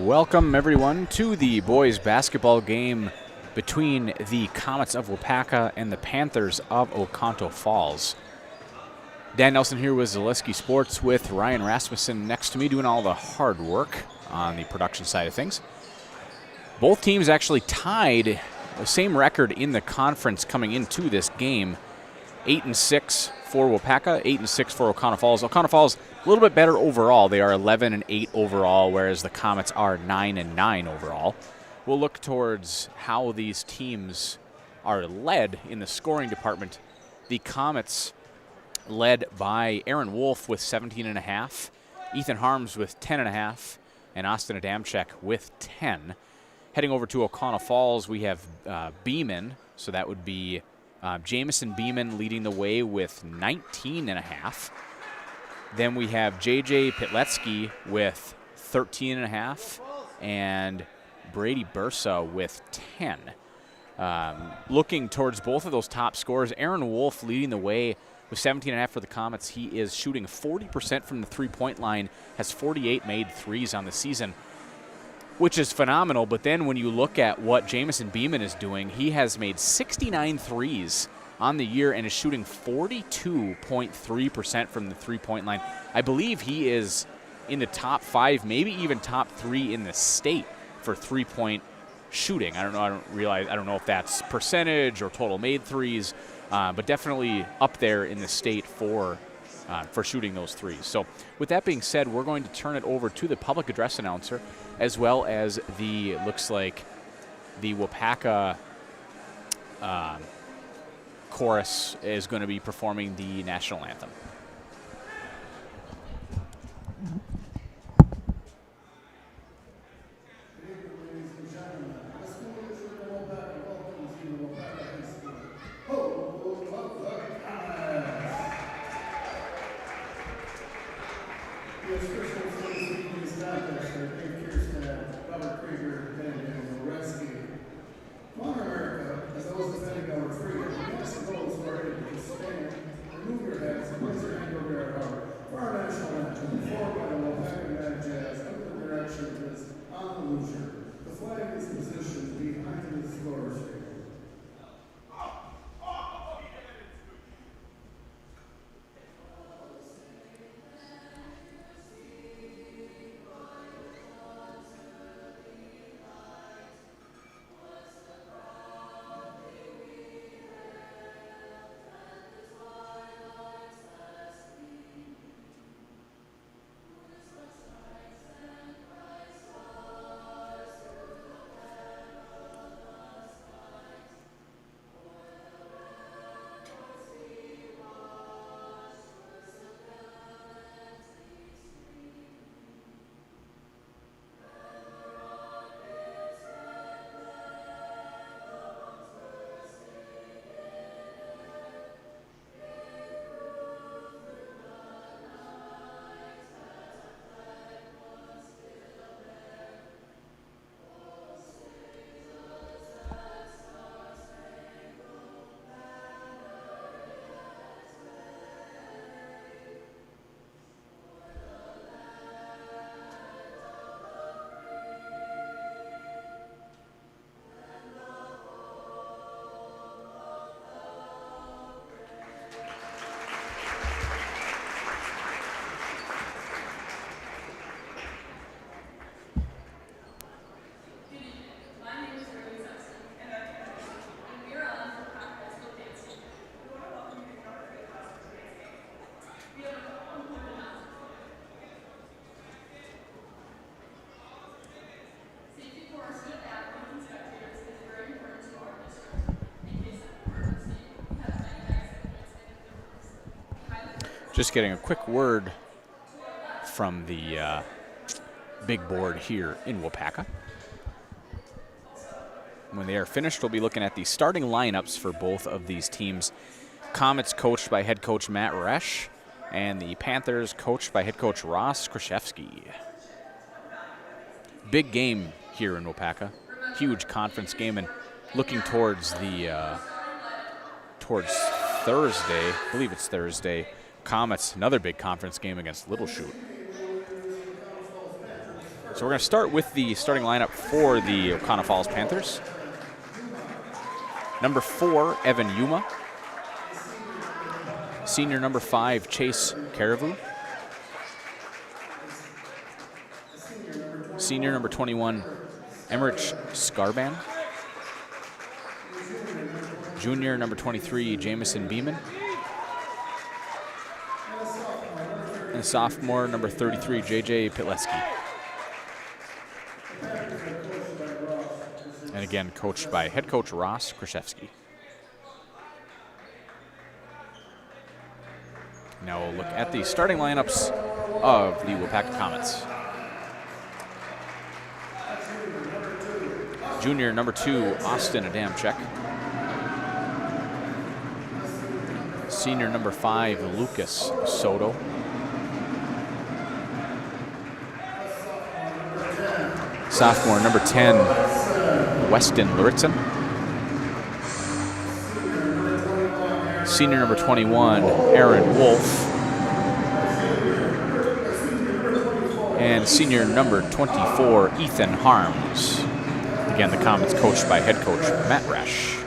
Welcome, everyone, to the boys basketball game between the Comets of Waupaca and the Panthers of Oconto Falls. Dan Nelson here with Zaleski Sports with Ryan Rasmussen next to me doing all the hard work on the production side of things. Both teams actually tied the same record in the conference coming into this game. 8-6 for Waupaca, 8-6 for Oconto Falls. Oconto Falls a little bit better overall. They are 11-8 overall, whereas the Comets are 9-9 overall. We'll look towards how these teams are led in the scoring department. The Comets led by Aaron Wolf with 17.5, Ethan Harms with 10.5, and Austin Adamczyk with 10. Heading over to Oconto Falls, we have Beeman, so that would be Jamison Beeman leading the way with 19.5. Then we have JJ Pitletsky with 13.5 and Brady Bursa with 10. Looking towards both of those top scorers, Aaron Wolf leading the way with 17.5 for the Comets. He is shooting 40% from the three-point line, has 48 made threes on the season, which is phenomenal. But then when you look at what Jamison Beeman is doing, he has made 69 threes on the year and is shooting 42.3% from the three-point line. I believe he is in the top 5, maybe even top 3 in the state for three-point shooting. I don't know if that's percentage or total made threes, but definitely up there in the state for shooting those threes. So with that being said, we're going to turn it over to the public address announcer, as well as looks like the Waupaca chorus is going to be performing the national anthem. Just getting a quick word from the big board here in Waupaca. When they are finished, we'll be looking at the starting lineups for both of these teams. Comets coached by head coach Matt Resch, and the Panthers coached by head coach Ross Krzyzewski. Big game here in Waupaca. Huge conference game, and looking towards Thursday, I believe it's Thursday, Comets, another big conference game against Little Chute. So we're going to start with the starting lineup for the Oconto Falls Panthers. Number 4, Evan Yuma. Senior number 5, Chase Caravu. Senior number 21, Emmerich Scarban. Junior number 23, Jamison Beeman. And sophomore number 33, JJ Pitletsky. And again, coached by head coach Ross Krzyzewski. Now we'll look at the starting lineups of the Waupaca Comets. Junior number 2, Austin Adamczyk. Senior number 5, Lucas Soto. Sophomore number 10, Weston Luritzen. Senior number 21, Aaron Wolf. And senior number 24, Ethan Harms. Again, the Comets coached by head coach Matt Resch.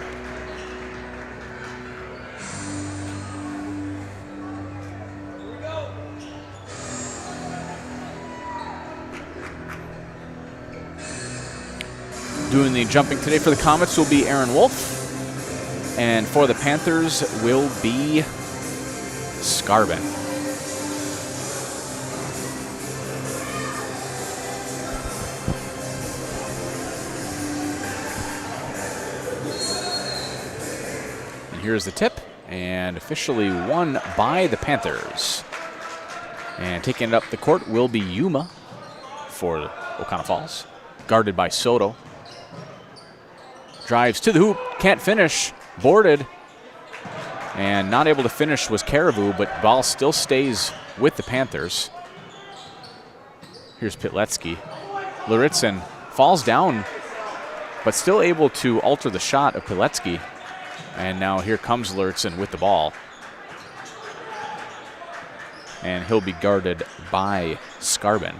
Doing the jumping today for the Comets will be Aaron Wolf. And for the Panthers will be Scarban. And here's the tip, and officially won by the Panthers. And taking it up the court will be Yuma for Oconto Falls, guarded by Soto. Drives to the hoop, can't finish, boarded. And not able to finish was Caravu, but ball still stays with the Panthers. Here's Pitletsky. Luritzen falls down, but still able to alter the shot of Pitletsky. And now here comes Luritzen with the ball. And he'll be guarded by Scarban.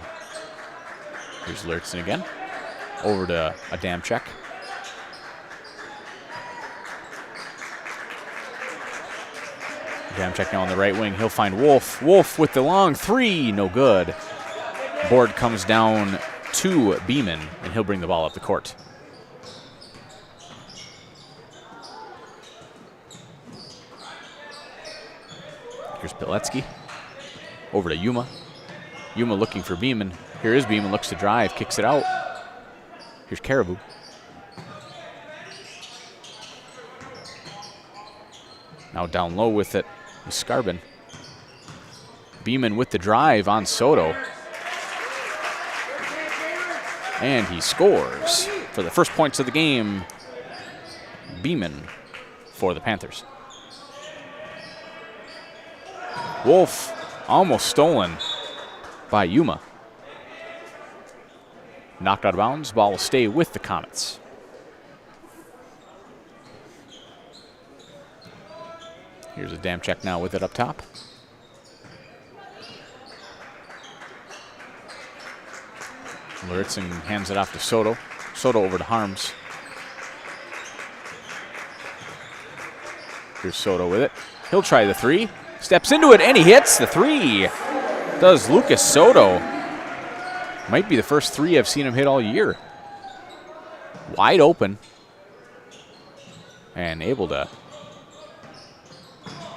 Here's Luritzen again. Over to Adamczyk. Adamczyk now on the right wing. He'll find Wolf. Wolf with the long 3. No good. Board comes down to Beeman, and he'll bring the ball up the court. Here's Pitletsky. Over to Yuma. Yuma looking for Beeman. Here is Beeman, looks to drive, kicks it out. Here's Caravu. Now down low with it is Scarban. Beeman with the drive on Soto. And he scores for the first points of the game. Beeman for the Panthers. Wolf almost stolen by Yuma. Knocked out of bounds. Ball will stay with the Comets. Here's Adamczyk now with it up top. Luritzen hands it off to Soto. Soto over to Harms. Here's Soto with it. He'll try the 3. Steps into it, and he hits the 3. Does Lucas Soto. Might be the first 3 I've seen him hit all year. Wide open. And able to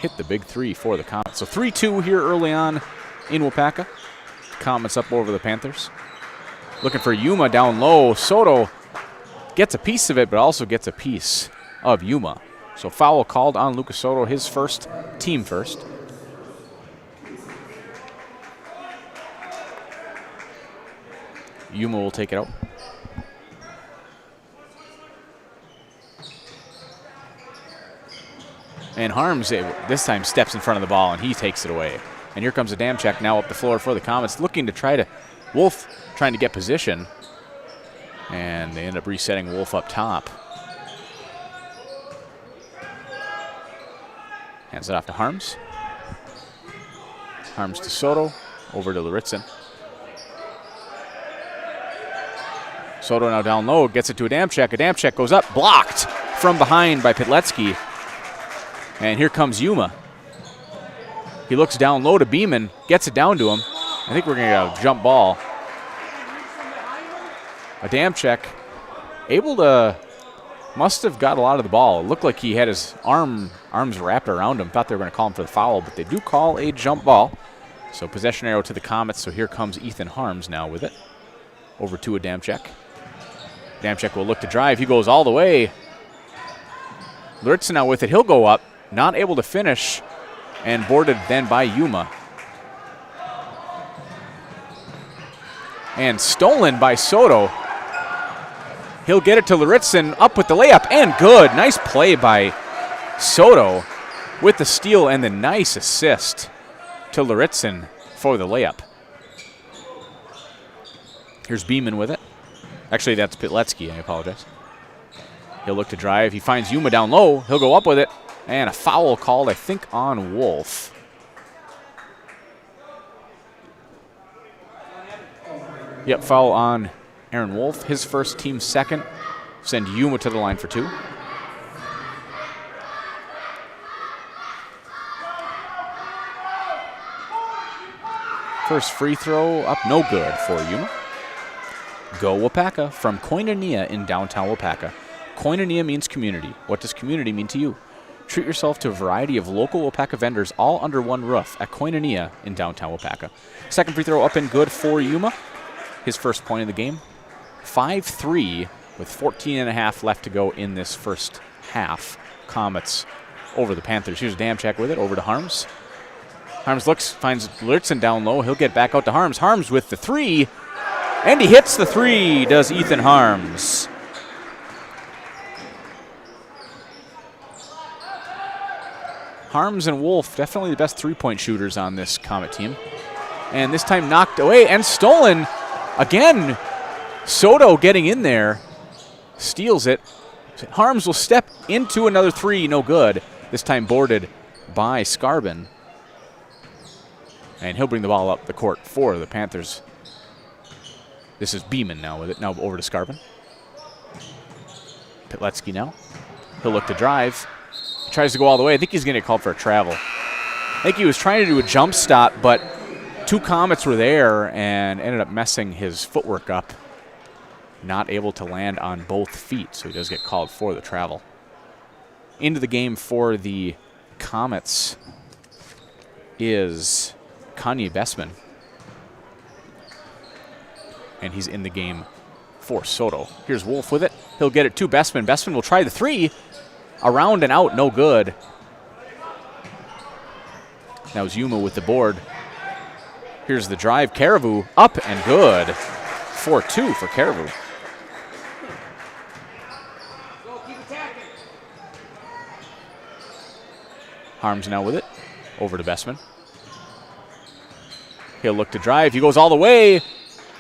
hit the big 3 for the Comets. So 3-2 here early on in Waupaca. Comets up over the Panthers. Looking for Yuma down low. Soto gets a piece of it, but also gets a piece of Yuma. So foul called on Lucas Soto, his first, team first. Yuma will take it out. And Harms this time steps in front of the ball, and he takes it away. And here comes Adamczyk now up the floor for the Comets, looking to try to, Wolf trying to get position. And they end up resetting Wolf up top. Hands it off to Harms. Harms to Soto, over to Luritzen. Soto now down low, gets it to Adamczyk. Adamczyk goes up, blocked from behind by Pitletsky. And here comes Yuma. He looks down low to Beeman, gets it down to him. I think we're going to get a jump ball. Adamczyk able to, must have got a lot of the ball. It looked like he had his arms wrapped around him. Thought they were going to call him for the foul, but they do call a jump ball. So possession arrow to the Comets. So here comes Ethan Harms now with it. Over to Adamczyk. Adamczyk will look to drive. He goes all the way. Luritzen now with it. He'll go up. Not able to finish. And boarded then by Yuma. And stolen by Soto. He'll get it to Luritzen. Up with the layup. And good. Nice play by Soto with the steal and the nice assist to Luritzen for the layup. Here's Beeman with it. Actually, that's Pitletsky. I apologize. He'll look to drive. He finds Yuma down low. He'll go up with it. And a foul called, I think, on Wolf. Yep, foul on Aaron Wolf. His first, team's second. Send Yuma to the line for 2. First free throw up, no good for Yuma. Go Waupaca from Koinonia in downtown Waupaca. Koinonia means community. What does community mean to you? Treat yourself to a variety of local Waupaca vendors all under one roof at Koinonia in downtown Waupaca. Second free throw up and good for Yuma. His first point of the game. 5-3 with 14 and a half left to go in this first half. Comets over the Panthers. Here's Adamczyk with it, over to Harms. Harms looks, finds Luritzen down low. He'll get back out to Harms. Harms with the 3. And he hits the 3, does Ethan Harms. Harms and Wolf, definitely the best three-point shooters on this Comet team. And this time knocked away and stolen. Again, Soto getting in there. Steals it. Harms will step into another 3, no good. This time boarded by Skarbin. And he'll bring the ball up the court for the Panthers. This is Beeman now with it. Now over to Skarbin. Pitletsky now. He'll look to drive. He tries to go all the way. I think he's going to get called for a travel. I think he was trying to do a jump stop, but 2 Comets were there and ended up messing his footwork up. Not able to land on both feet, so he does get called for the travel. Into the game for the Comets is Kanye Bessman. And he's in the game for Soto. Here's Wolf with it. He'll get it to Bessman. Bessman will try the 3. Around and out, no good. Now it's Yuma with the board. Here's the drive. Karavu up and good. 4-2 for Karavu. Harms now with it. Over to Bessman. He'll look to drive. He goes all the way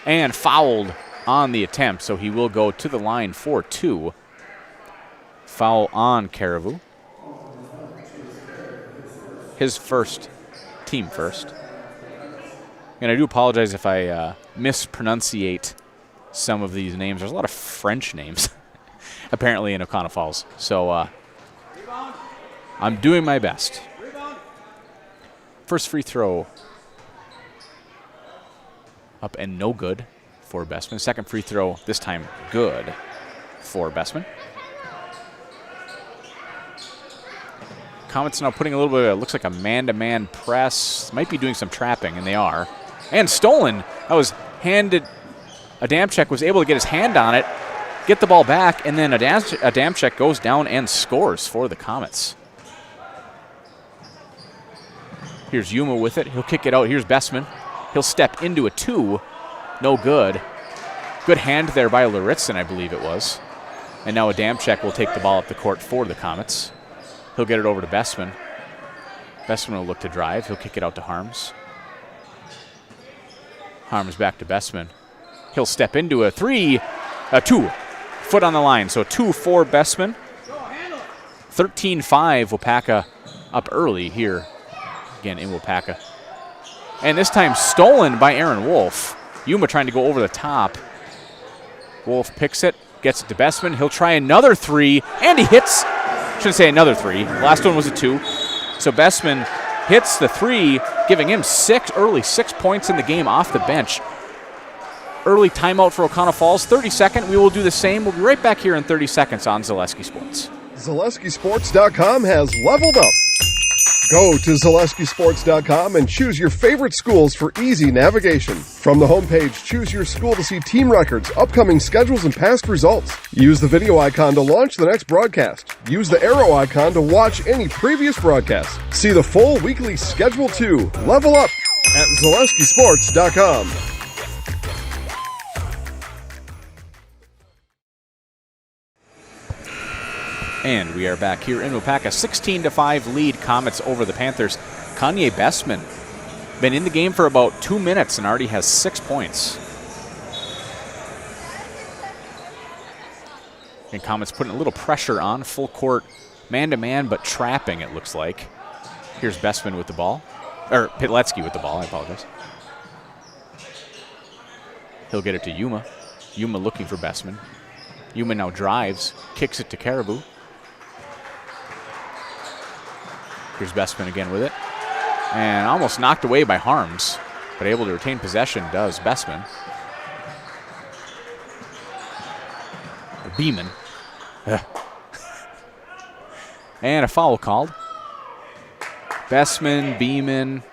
and fouled on the attempt, so he will go to the line for 2. Foul on Karavu. His first, team first. And I do apologize if I mispronunciate some of these names. There's a lot of French names, apparently, in Oconto Falls. So I'm doing my best. First free throw up and no good for Bessman. Second free throw, this time good for Bessman. Comets now putting a little bit of, looks like a man-to-man press. Might be doing some trapping, and they are. And stolen. That was handed. Adamczyk was able to get his hand on it, get the ball back, and then Adamczyk goes down and scores for the Comets. Here's Yuma with it. He'll kick it out. Here's Bessman. He'll step into a 2. No good. Good hand there by Luritzen, I believe it was. And now Adamczyk will take the ball up the court for the Comets. He'll get it over to Bessman. Bessman will look to drive. He'll kick it out to Harms. Harms back to Bessman. He'll step into a 3. A 2. Foot on the line. So 2 for Bessman. 13-5. Waupaca up early here. Again in Waupaca. And this time stolen by Aaron Wolf. Yuma trying to go over the top. Wolf picks it, gets it to Bestman. He'll try another three, and he hits. Shouldn't say another three. Last one was a 2. So Bestman hits the 3, giving him early 6 points in the game off the bench. Early timeout for Oconto Falls, 30-second. We will do the same. We'll be right back here in 30 seconds on Zaleski Sports. ZaleskiSports.com has leveled up. Go to ZaleskiSports.com and choose your favorite schools for easy navigation. From the homepage, choose your school to see team records, upcoming schedules, and past results. Use the video icon to launch the next broadcast. Use the arrow icon to watch any previous broadcast. See the full weekly schedule too. Level up at ZaleskiSports.com. And we are back here in Waupaca. 16-5 lead Comets over the Panthers. Kanye Bestman been in the game for about 2 minutes and already has 6 points. And Comets putting a little pressure on. Full court, man-to-man, but trapping, it looks like. Here's Bestman with the ball. Or Pitletsky with the ball, I apologize. He'll get it to Yuma. Yuma looking for Bestman. Yuma now drives, kicks it to Caribou. Here's Bestman again with it. And almost knocked away by Harms, but able to retain possession does Bestman. Beeman. And a foul called. Bestman, Beeman,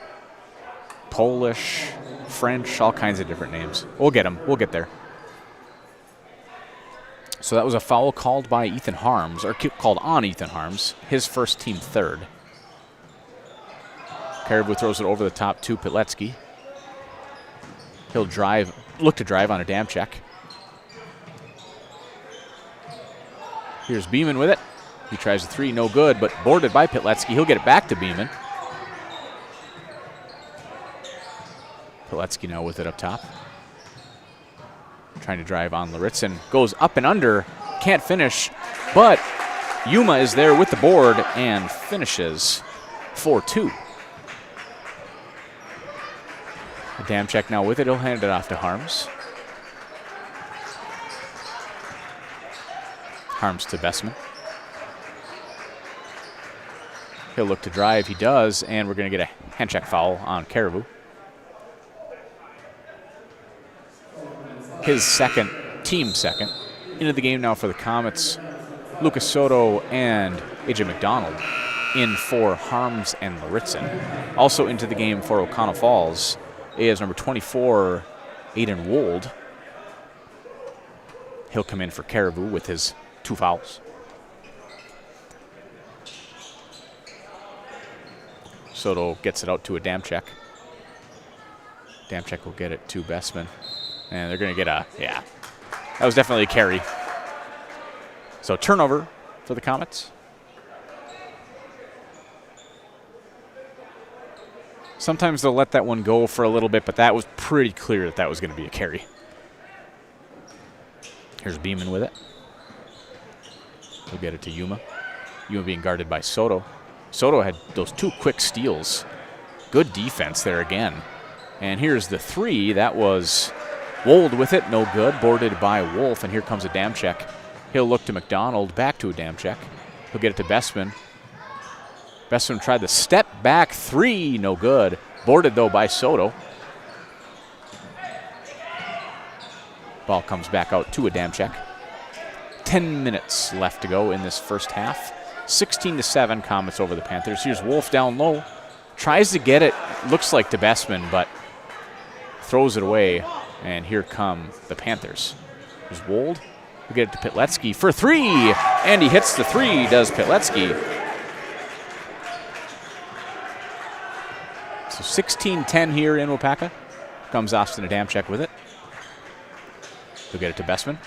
Polish, French, all kinds of different names. We'll get them. We'll get there. So that was a foul called by Ethan Harms, or called on Ethan Harms, his first, team third. Caribou throws it over the top to Pitletsky. He'll look to drive on a dam check. Here's Beeman with it. He tries a 3, no good, but boarded by Pitletsky. He'll get it back to Beeman. Pitletsky now with it up top. Trying to drive on Lauritzen. Goes up and under. Can't finish, but Yuma is there with the board and finishes 4-2. A dam check now with it. He'll hand it off to Harms. Harms to Bestman. He'll look to drive. He does, and we're going to get a hand check foul on Caribou. His second, team second. Into the game now for the Comets. Lucas Soto and AJ McDonald in for Harms and Lauritzen. Also into the game for Oconto Falls is number 24, Aiden Wold. He'll come in for Caribou with his 2 fouls. Soto gets it out to a dam check. Dam check will get it to Bestman. And they're going to get that was definitely a carry. So turnover for the Comets. Sometimes they'll let that one go for a little bit, but that was pretty clear that was going to be a carry. Here's Beeman with it. He'll get it to Yuma. Yuma being guarded by Soto. Soto had those 2 quick steals. Good defense there again. And here's the 3. That was Wold with it, no good. Boarded by Wolf, and here comes a dam check. He'll look to McDonald, back to a dam check. He'll get it to Bestman. Bestman tried the step back 3, no good. Boarded, though, by Soto. Ball comes back out to a dam check. 10 minutes left to go in this first half. 16-7, Comets over the Panthers. Here's Wolf down low. Tries to get it, looks like to Bestman, but throws it away. And here come the Panthers. There's Wold. We'll get it to Pitletsky for 3. And he hits the 3, does Pitletsky. So 16-10 here in Waupaca. Comes Austin a dam check with it. He'll get it to Bestman.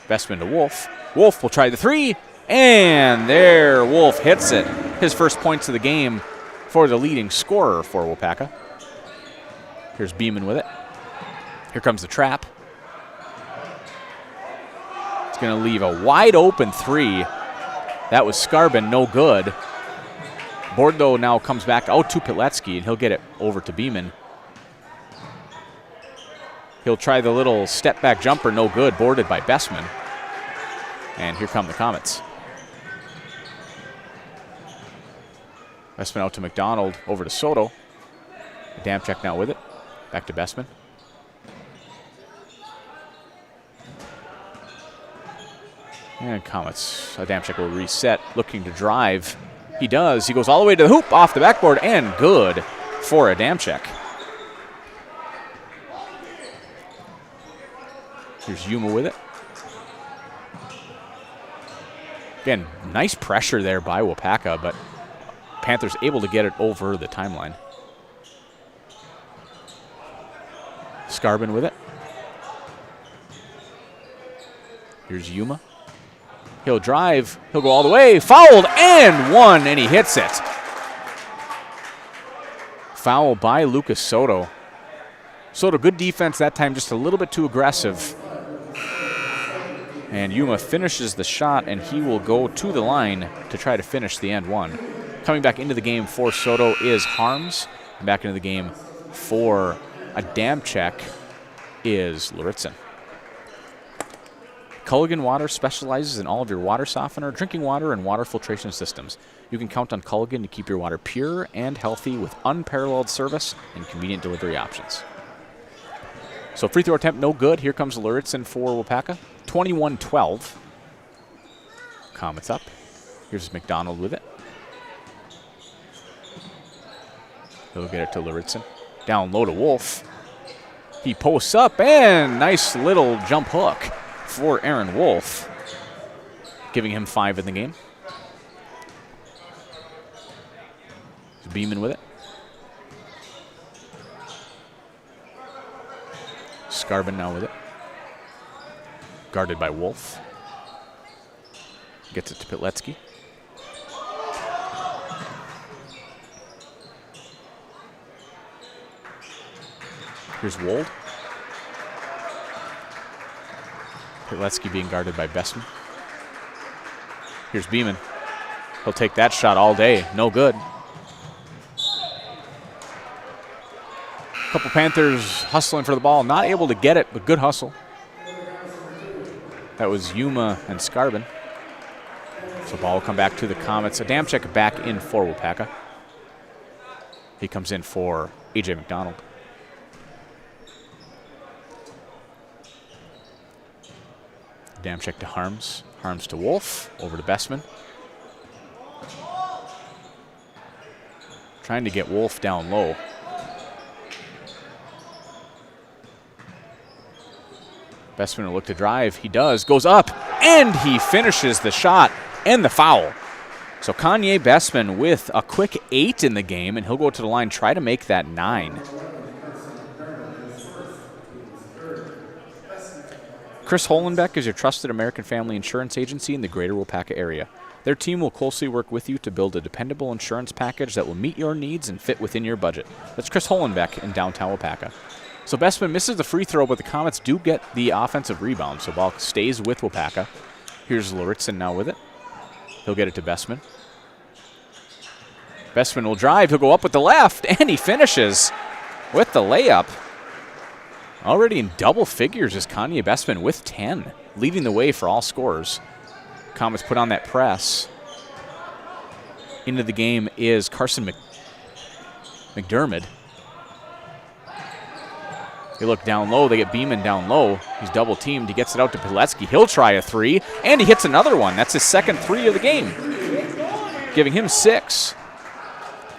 Bestman to Wolf. Wolf will try the 3. And there, Wolf hits it. His first points of the game for the leading scorer for Waupaca. Here's Beeman with it. Here comes the trap. It's going to leave a wide open 3. That was Skarbin, no good. Bordeaux now comes back out to Pitletsky, and he'll get it over to Beeman. He'll try the little step back jumper, no good, boarded by Bestman. And here come the Comets. Bestman out to McDonald, over to Soto. Adamczyk now with it. Back to Bestman. And Comets, Adamczyk will reset, looking to drive. He does. He goes all the way to the hoop, off the backboard, and good for Adamczyk. Here's Yuma with it. Again, nice pressure there by Waupaca, but Panthers able to get it over the timeline. Skarbin with it. Here's Yuma. He'll drive. He'll go all the way. Fouled and one, and he hits it. Foul by Lucas Soto. Soto, good defense that time, just a little bit too aggressive. And Yuma finishes the shot, and he will go to the line to try to finish the end one. Coming back into the game for Soto is Harms. And back into the game for Adamczyk is Luritzen. Culligan Water specializes in all of your water softener, drinking water, and water filtration systems. You can count on Culligan to keep your water pure and healthy with unparalleled service and convenient delivery options. So free throw attempt no good. Here comes Luritzen for Waupaca. 21-12. Comets up. Here's McDonald with it. He'll get it to Luritzen. Down low to Wolf. He posts up, and nice little jump hook for Aaron Wolf, giving him 5 in the game. Beeman with it. Skarbin now with it. Guarded by Wolf. Gets it to Pitletsky. Here's Wold. Pitletsky being guarded by Bestman. Here's Beeman. He'll take that shot all day. No good. Couple Panthers hustling for the ball. Not able to get it, but good hustle. That was Yuma and Skarbin. So ball will come back to the Comets. Adamczyk back in for Waupaca. He comes in for A.J. McDonald. Adamczyk to Harms. Harms to Wolf. Over to Bestman. Trying to get Wolf down low. Bestman will look to drive. He does. Goes up. And he finishes the shot and the foul. So Kanye Bestman with a quick 8 in the game, and he'll go to the line, try to make that 9. Chris Holenbeck is your trusted American family insurance agency in the greater Waupaca area. Their team will closely work with you to build a dependable insurance package that will meet your needs and fit within your budget. That's Chris Holenbeck in downtown Waupaca. So Bestman misses the free throw, but the Comets do get the offensive rebound, so ball stays with Waupaca. Here's Luritzen now with it. He'll get it to Bestman. Bestman will drive. He'll go up with the left, and he finishes with the layup. Already in double figures is Kanye Bestman with 10, leading the way for all scorers. Comets put on that press. Into the game is Carson McDermott. They look down low. They get Beeman down low. He's double teamed. He gets it out to Pitletsky. He'll try a 3, and he hits another one. That's his second 3 of the game, giving him 6.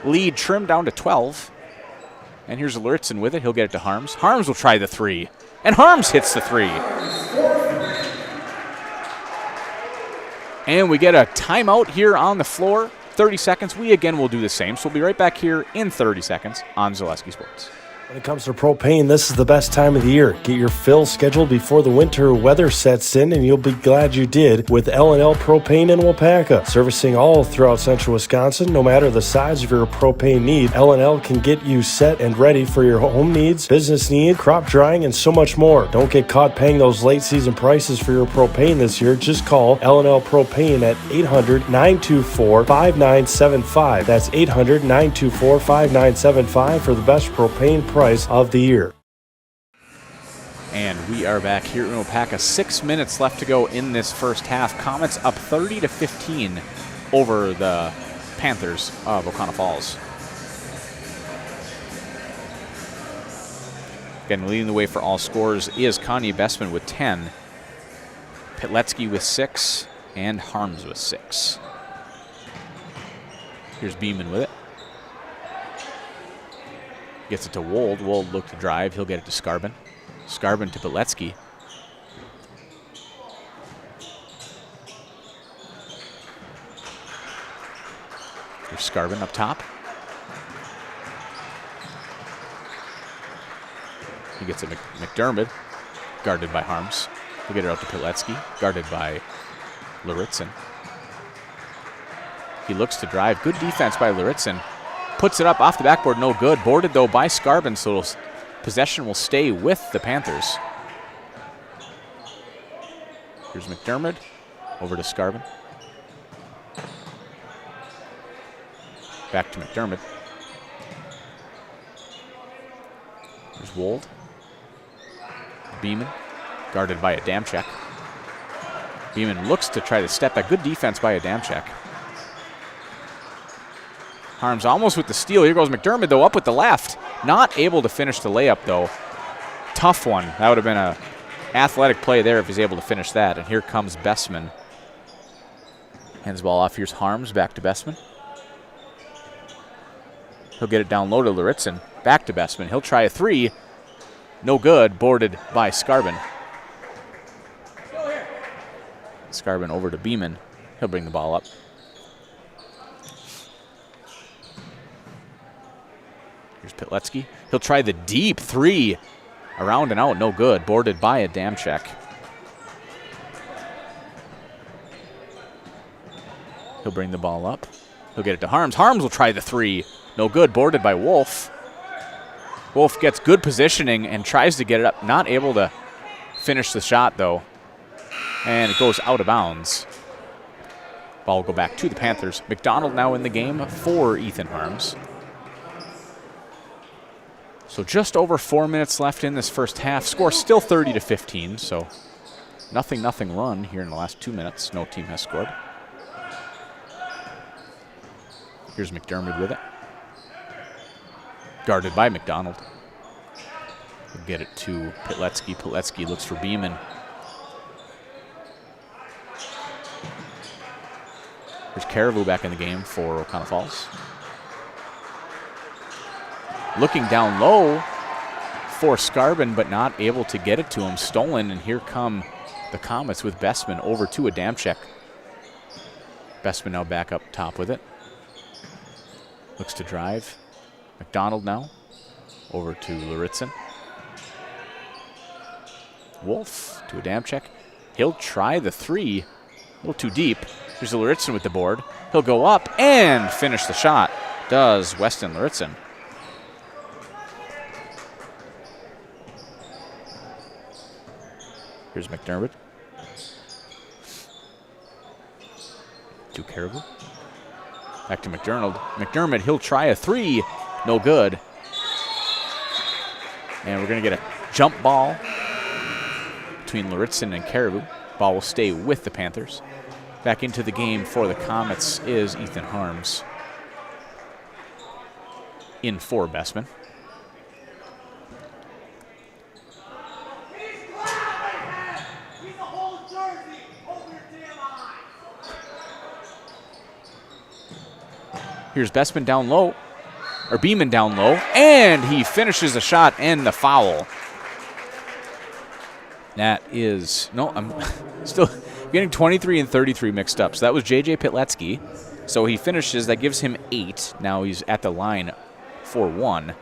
Lead trimmed down to 12. And here's Luritzen with it. He'll get it to Harms. Harms will try the 3, and Harms hits the 3. And we get a timeout here on the floor. 30 seconds. We again will do the same. So we'll be right back here in 30 seconds on Zaleski Sports. When it comes to propane, this is the best time of the year. Get your fill scheduled before the winter weather sets in, and you'll be glad you did with L&L Propane in Waupaca. Servicing all throughout central Wisconsin, no matter the size of your propane need, L&L can get you set and ready for your home needs, business needs, crop drying, and so much more. Don't get caught paying those late season prices for your propane this year. Just call L&L Propane at 800-924-5975. That's 800-924-5975 for the best propane price of the year. And we are back here in Waupaca. 6 minutes left to go in this first half. Comets up 30-15 over the Panthers of Oconto Falls. Again, leading the way for all scores is Kanye Bestman with 10, Pitletsky with 6, and Harms with 6. Here's Beeman with it. Gets it to Wold. Wold look to drive. He'll get it to Skarbin. Skarbin to Pitletsky. Here's Skarbin up top. He gets it McDermott, guarded by Harms. He'll get it out to Pitletsky, guarded by Luritzen. He looks to drive. Good defense by Luritzen. Puts it up off the backboard, no good. Boarded, though, by Skarbin, so possession will stay with the Panthers. Here's McDermott, over to Skarbin. Back to McDermott. There's Wold. Beeman, guarded by Adamczyk. Beeman looks to try to step back. Good defense by Adamczyk. Harms almost with the steal. Here goes McDermott, though, up with the left. Not able to finish the layup, though. Tough one. That would have been an athletic play there if he's able to finish that. And here comes Bestman. Hands the ball off. Here's Harms, back to Bestman. He'll get it down low to Luritzen. Back to Bestman. He'll try a three. No good. Boarded by Skarbin. Skarbin over to Beeman. He'll bring the ball up. Here's Pitletsky. He'll try the deep three. Around and out. No good. Boarded by Adamczyk. He'll bring the ball up. He'll get it to Harms. Harms will try the three. No good. Boarded by Wolf. Wolf gets good positioning and tries to get it up. Not able to finish the shot, though. And it goes out of bounds. Ball will go back to the Panthers. McDonald now in the game for Ethan Harms. So just over 4 minutes left in this first half. Score still 30-15, so nothing run here in the last 2 minutes. No team has scored. Here's McDermott with it. Guarded by McDonald. We'll get it to Pitletsky. Pitletsky looks for Beeman. There's Caribou back in the game for Oconto Falls. Looking down low for Skarbin, but not able to get it to him. Stolen, and here come the Comets with Bestman over to Adamczyk. Bestman now back up top with it. Looks to drive. McDonald now over to Luritzen. Wolf to Adamczyk. He'll try the three. A little too deep. Here's Luritzen with the board. He'll go up and finish the shot. Does Weston Luritzen. Here's McDermott. To Caribou. Back to McDermott, he'll try a three. No good. And we're going to get a jump ball between Luritzen and Caribou. Ball will stay with the Panthers. Back into the game for the Comets is Ethan Harms. In for Bestman. Here's Bestman down low, or Beeman down low, and he finishes the shot and the foul. That is, no, I'm still getting 23 and 33 mixed up. So that was J.J. Pitletsky. So he finishes, that gives him 8. Now he's at the line for 1.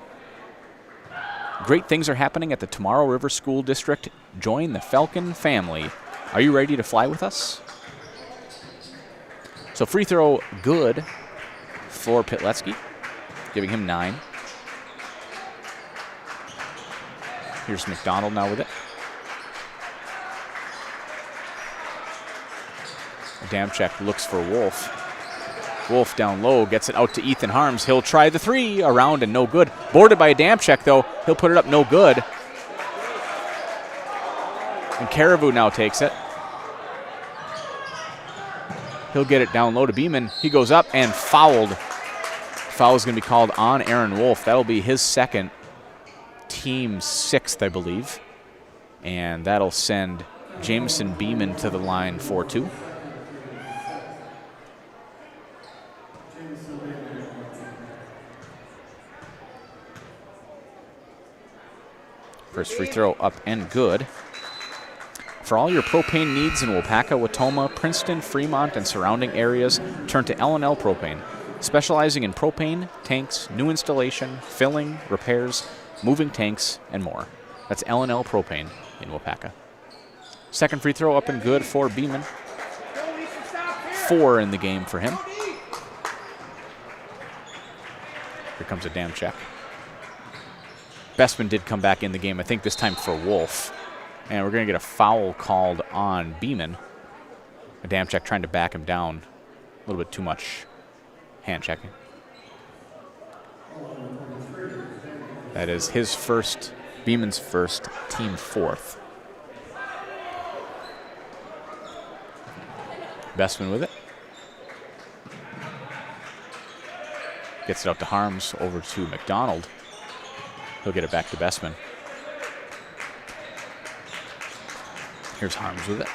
Great things are happening at the Tomorrow River School District. Join the Falcon family. Are you ready to fly with us? So free throw good for Pitletsky, giving him 9. Here's McDonald now with it. Adamczyk looks for Wolf. Wolf down low, gets it out to Ethan Harms. He'll try the three, around and no good. Boarded by Adamczyk, though. He'll put it up, no good. And Caribou now takes it. He'll get it down low to Beeman. He goes up and fouled. Foul is going to be called on Aaron Wolf. That'll be his second, team 6th, I believe. And that'll send Jameson Beeman to the line for 2. First free throw up and good. For all your propane needs in Waupaca, Watoma, Princeton, Fremont, and surrounding areas, turn to L&L Propane. Specializing in propane, tanks, new installation, filling, repairs, moving tanks, and more. That's L&L Propane in Waupaca. Second free throw up and good for Beeman. 4 in the game for him. Here comes a damn check. Bestman did come back in the game, I think this time for Wolf. And we're going to get a foul called on Beeman. Adamczyk trying to back him down. A little bit too much hand checking. That is his first, Beeman's first, team 4th. Bestman with it. Gets it out to Harms, over to McDonald. He'll get it back to Bestman. Here's Harms with it.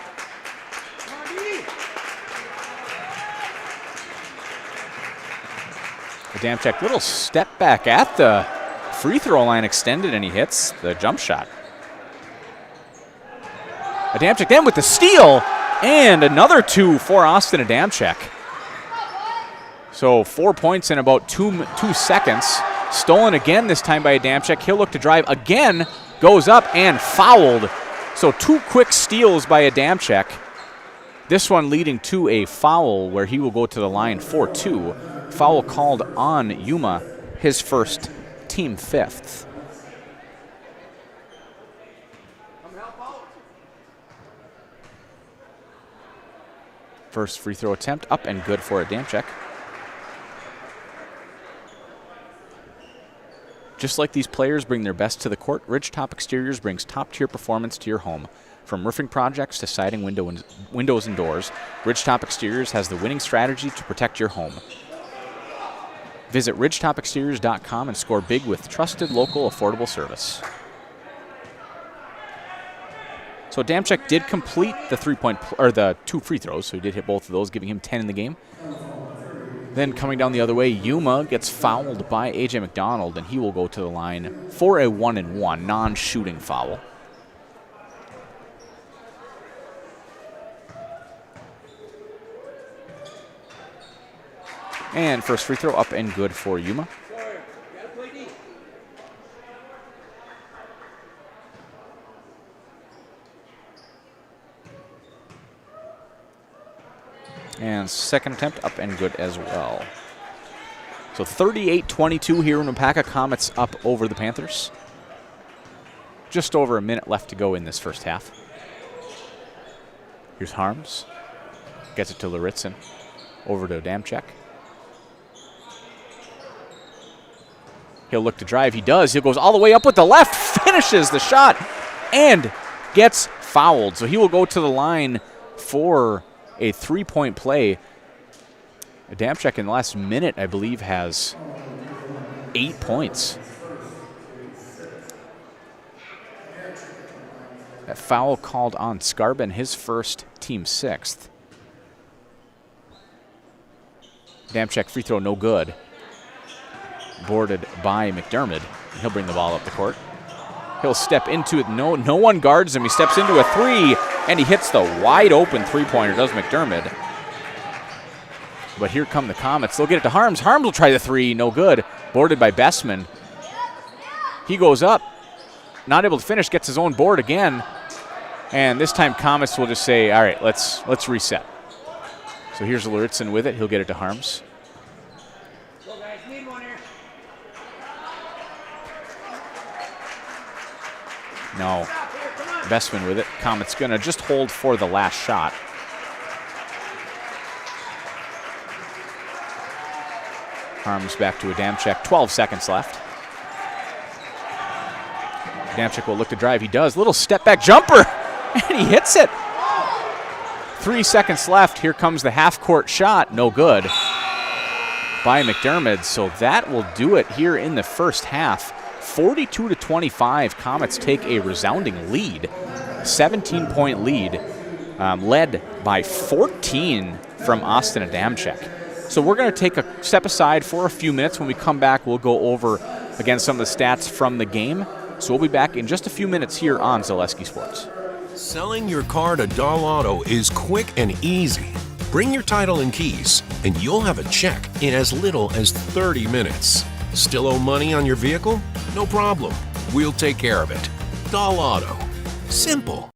Adamczyk, little step back at the free throw line extended, and he hits the jump shot. Adamczyk then with the steal, and another 2 for Austin Adamczyk. So 4 points in about two seconds. Stolen again this time by Adamczyk. He'll look to drive again, goes up and fouled. So 2 quick steals by Adamczyk. This one leading to a foul where he will go to the line for 2. Foul called on Yuma, his first, team 5th. First free throw attempt up and good for Adamczyk. Just like these players bring their best to the court, Ridgetop Exteriors brings top-tier performance to your home. From roofing projects to siding windows and doors, Ridgetop Exteriors has the winning strategy to protect your home. Visit ridgetopexteriors.com and score big with trusted, local, affordable service. So Adamczyk did complete the the 2 free throws, so he did hit both of those, giving him 10 in the game. Then coming down the other way, Yuma gets fouled by A.J. McDonald, and he will go to the line for a 1-and-1 non-shooting foul. And first free throw up and good for Yuma. And second attempt up and good as well. So 38-22 here in Waupaca. Comets up over the Panthers. Just over a minute left to go in this first half. Here's Harms. Gets it to Lauritzen. Over to Adamczyk. He'll look to drive. He does. He goes all the way up with the left. Finishes the shot and gets fouled. So he will go to the line for a 3-point play. Adamczyk in the last minute, I believe, has 8 points. That foul called on Skarbin, his first, team 6th. Adamczyk free throw no good. Boarded by McDermott. He'll bring the ball up the court. He'll step into it. No one guards him. He steps into a 3, and he hits the wide open 3-pointer, does McDermott. But here come the Comets. They'll get it to Harms. Harms will try the 3. No good. Boarded by Bestman. He goes up. Not able to finish. Gets his own board again. And this time Comets will just say, all right, let's reset. So here's Lauritzen with it. He'll get it to Harms. No. Bestman with it. Comets going to just hold for the last shot. Harms back to Adamczyk. 12 seconds left. Adamczyk will look to drive. He does. Little step back jumper. And he hits it. 3 seconds left. Here comes the half-court shot. No good by McDermott. So that will do it here in the first half. 42-25. Comets take a resounding lead. 17-point lead, led by 14 from Austin Adamczyk. So we're going to take a step aside for a few minutes. When we come back, we'll go over, again, some of the stats from the game. So we'll be back in just a few minutes here on Zaleski Sports. Selling your car to Dahl Auto is quick and easy. Bring your title and keys, and you'll have a check in as little as 30 minutes. Still owe money on your vehicle? No problem. We'll take care of it. Dahl Auto. Simple.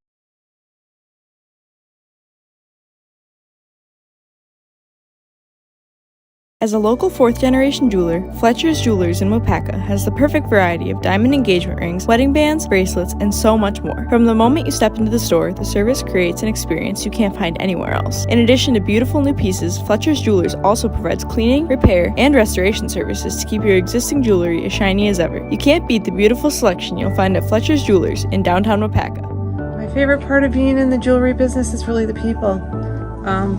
As a local fourth-generation jeweler, Fletcher's Jewelers in Waupaca has the perfect variety of diamond engagement rings, wedding bands, bracelets, and so much more. From the moment you step into the store, the service creates an experience you can't find anywhere else. In addition to beautiful new pieces, Fletcher's Jewelers also provides cleaning, repair, and restoration services to keep your existing jewelry as shiny as ever. You can't beat the beautiful selection you'll find at Fletcher's Jewelers in downtown Waupaca. My favorite part of being in the jewelry business is really the people.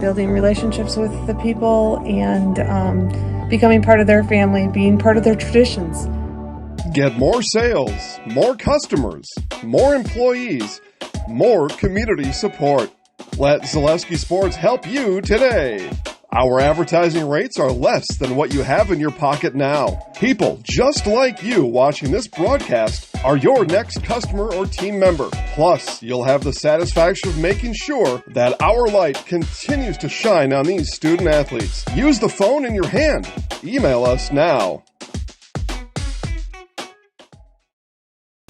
Building relationships with the people and becoming part of their family, being part of their traditions. Get more sales, more customers, more employees, more community support. Let Zaleski Sports help you today. Our advertising rates are less than what you have in your pocket now. People just like you watching this broadcast are your next customer or team member. Plus, you'll have the satisfaction of making sure that our light continues to shine on these student athletes. Use the phone in your hand. Email us now.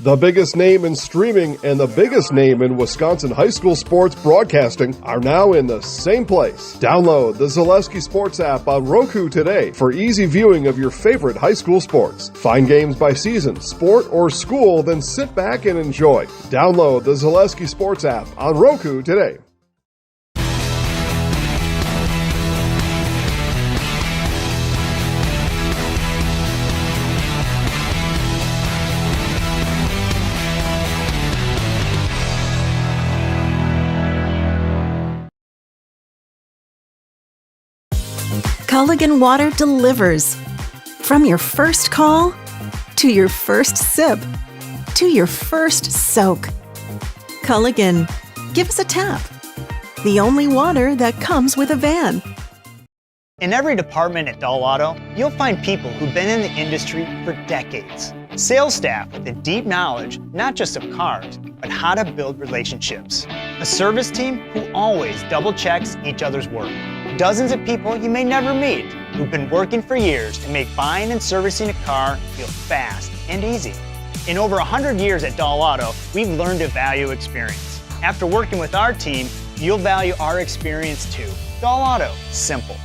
The biggest name in streaming and the biggest name in Wisconsin high school sports broadcasting are now in the same place. Download the Zaleski Sports app on Roku today for easy viewing of your favorite high school sports. Find games by season, sport, or school, then sit back and enjoy. Download the Zaleski Sports app on Roku today. Culligan Water delivers. From your first call, to your first sip, to your first soak. Culligan, give us a tap. The only water that comes with a van. In every department at Dahl Auto, you'll find people who've been in the industry for decades. Sales staff with a deep knowledge, not just of cars, but how to build relationships. A service team who always double checks each other's work. Dozens of people you may never meet who've been working for years to make buying and servicing a car feel fast and easy. In over 100 years at Dahl Auto, we've learned to value experience. After working with our team, you'll value our experience too. Dahl Auto, simple.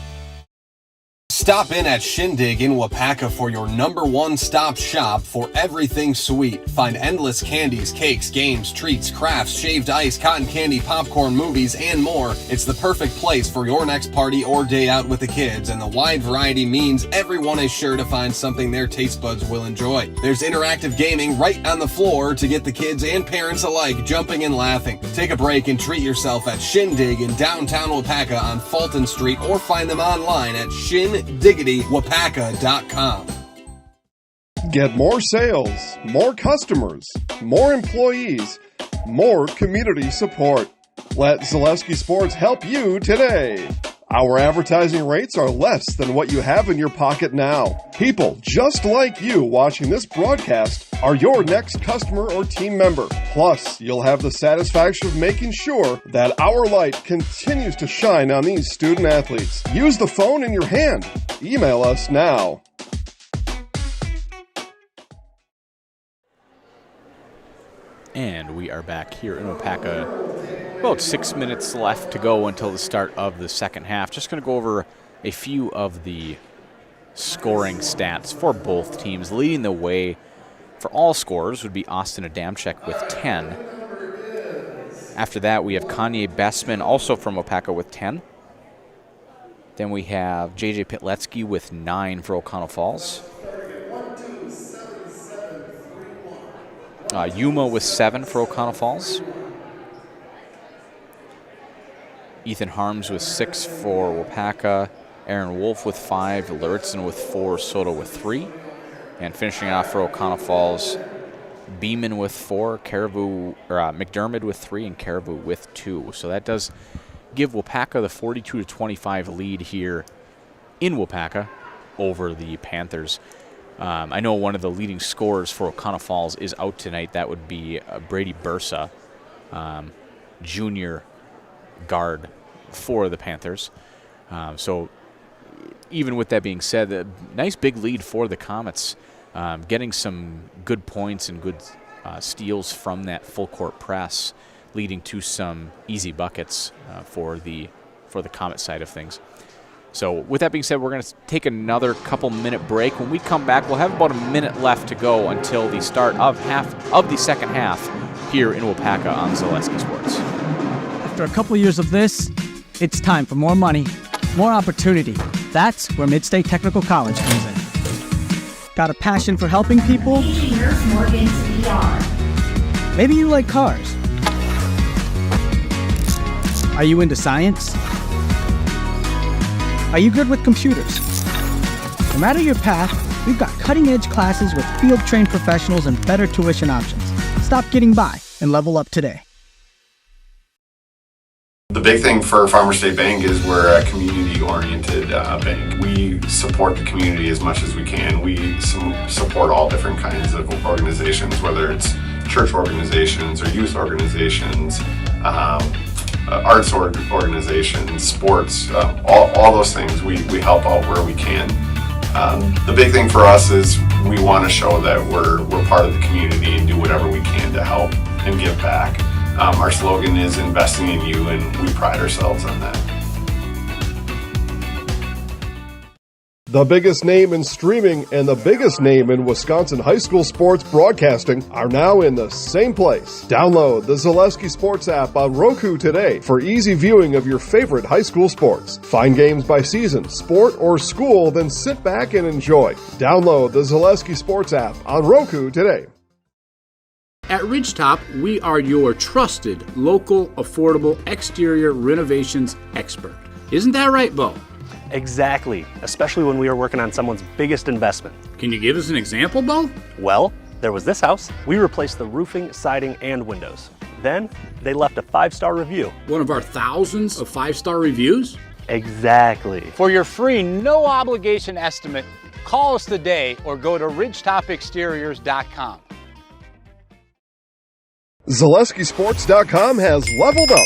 Stop in at Shindig in Waupaca for your #1 stop shop for everything sweet. Find endless candies, cakes, games, treats, crafts, shaved ice, cotton candy, popcorn, movies, and more. It's the perfect place for your next party or day out with the kids, and the wide variety means everyone is sure to find something their taste buds will enjoy. There's interactive gaming right on the floor to get the kids and parents alike jumping and laughing. Take a break and treat yourself at Shindig in downtown Waupaca on Fulton Street, or find them online at shindigitywaupaca.com. Get more sales, more customers, more employees, more community support. Let Zaleski Sports help you today. Our advertising rates are less than what you have in your pocket now. People just like you watching this broadcast are your next customer or team member. Plus, you'll have the satisfaction of making sure that our light continues to shine on these student athletes. Use the phone in your hand. Email us now. And we are back here in Waupaca. About 6 minutes left to go until the start of the second half. Just going to go over a few of the scoring stats for both teams. Leading the way for all scorers would be Austin Adamczyk with 10. After that, we have Kanye Bessman, also from Waupaca, with 10. Then we have JJ Pitletsky with 9 for Oconto Falls. Yuma with 7 for Oconto Falls. Ethan Harms with 6 for Waupaca, Aaron Wolf with 5, Luritzen with 4, Soto with 3. And finishing off for Oconto Falls, Beeman with 4, McDermott with 3, and Caribou with 2. So that does give Waupaca the 42-25 lead here in Waupaca over the Panthers. I know one of the leading scorers for Oconto Falls is out tonight. That would be Brady Bursa, junior guard for the Panthers. So even with that being said, a nice big lead for the Comets, getting some good points and good steals from that full court press, leading to some easy buckets for the Comet side of things. So with that being said, we're going to take another couple-minute break. When we come back, we'll have about a minute left to go until the start of the second half here in Waupaca on Zaleski Sports. After a couple years of this, it's time for more money, more opportunity. That's where Midstate Technical College comes in. Got a passion for helping people? Maybe you like cars. Are you into science? Are you good with computers? No matter your path, we've got cutting-edge classes with field-trained professionals and better tuition options. Stop getting by and level up today. The big thing for Farmers State Bank is we're a community-oriented bank. We support the community as much as we can. We support all different kinds of organizations, whether it's church organizations or youth organizations, arts organizations, sports, all those things. We help out where we can. The big thing for us is we want to show that we're part of the community and do whatever we can to help and give back. Our slogan is investing in you, and we pride ourselves on that. The biggest name in streaming and the biggest name in Wisconsin high school sports broadcasting are now in the same place. Download the Zaleski Sports app on Roku today for easy viewing of your favorite high school sports. Find games by season, sport, or school, then sit back and enjoy. Download the Zaleski Sports app on Roku today. At Ridgetop, we are your trusted, local, affordable exterior renovations expert. Isn't that right, Bo? Exactly, especially when we are working on someone's biggest investment. Can you give us an example, Bo? Well, there was this house. We replaced the roofing, siding, and windows. Then, they left a 5-star review. One of our thousands of 5-star reviews? Exactly. For your free, no-obligation estimate, call us today or go to ridgetopexteriors.com. ZaleskiSports.com has leveled up.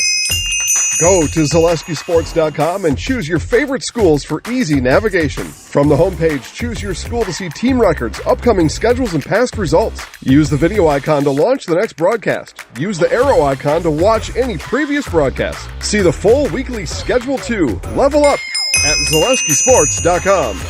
Go to ZaleskiSports.com and choose your favorite schools for easy navigation. From the homepage, choose your school to see team records, upcoming schedules, and past results. Use the video icon to launch the next broadcast. Use the arrow icon to watch any previous broadcast. See the full weekly schedule too. Level up at ZaleskiSports.com.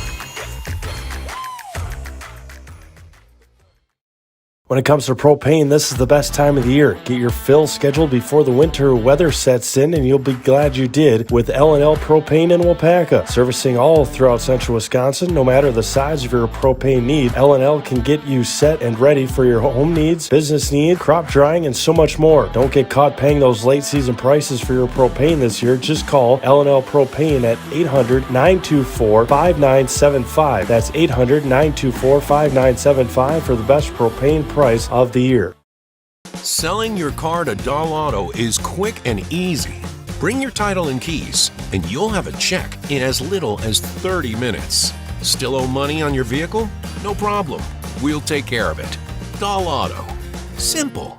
When it comes to propane, this is the best time of the year. Get your fill scheduled before the winter weather sets in, and you'll be glad you did with L&L Propane in Waupaca. Servicing all throughout central Wisconsin, no matter the size of your propane need, L&L can get you set and ready for your home needs, business needs, crop drying, and so much more. Don't get caught paying those late season prices for your propane this year. Just call L&L Propane at 800-924-5975. That's 800-924-5975 for the best propane price of the year. Selling your car to Doll Auto is quick and easy. Bring your title and keys, and you'll have a check in as little as 30 minutes. Still owe money on your vehicle? No problem. We'll take care of it. Doll Auto. Simple.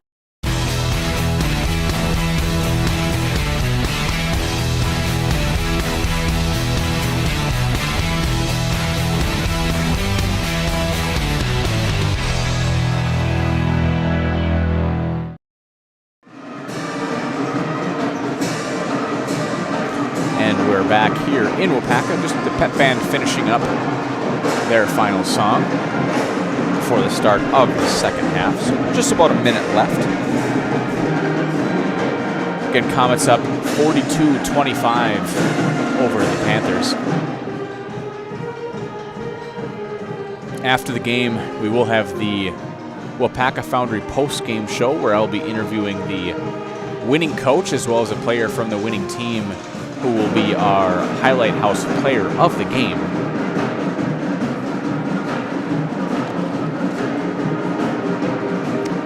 Back here in Waupaca, just the pep band finishing up their final song before the start of the second half. So just about a minute left. Again, Comets up 42-25 over the Panthers. After the game, we will have the Waupaca Foundry post-game show where I'll be interviewing the winning coach as well as a player from the winning team who will be our highlight house player of the game.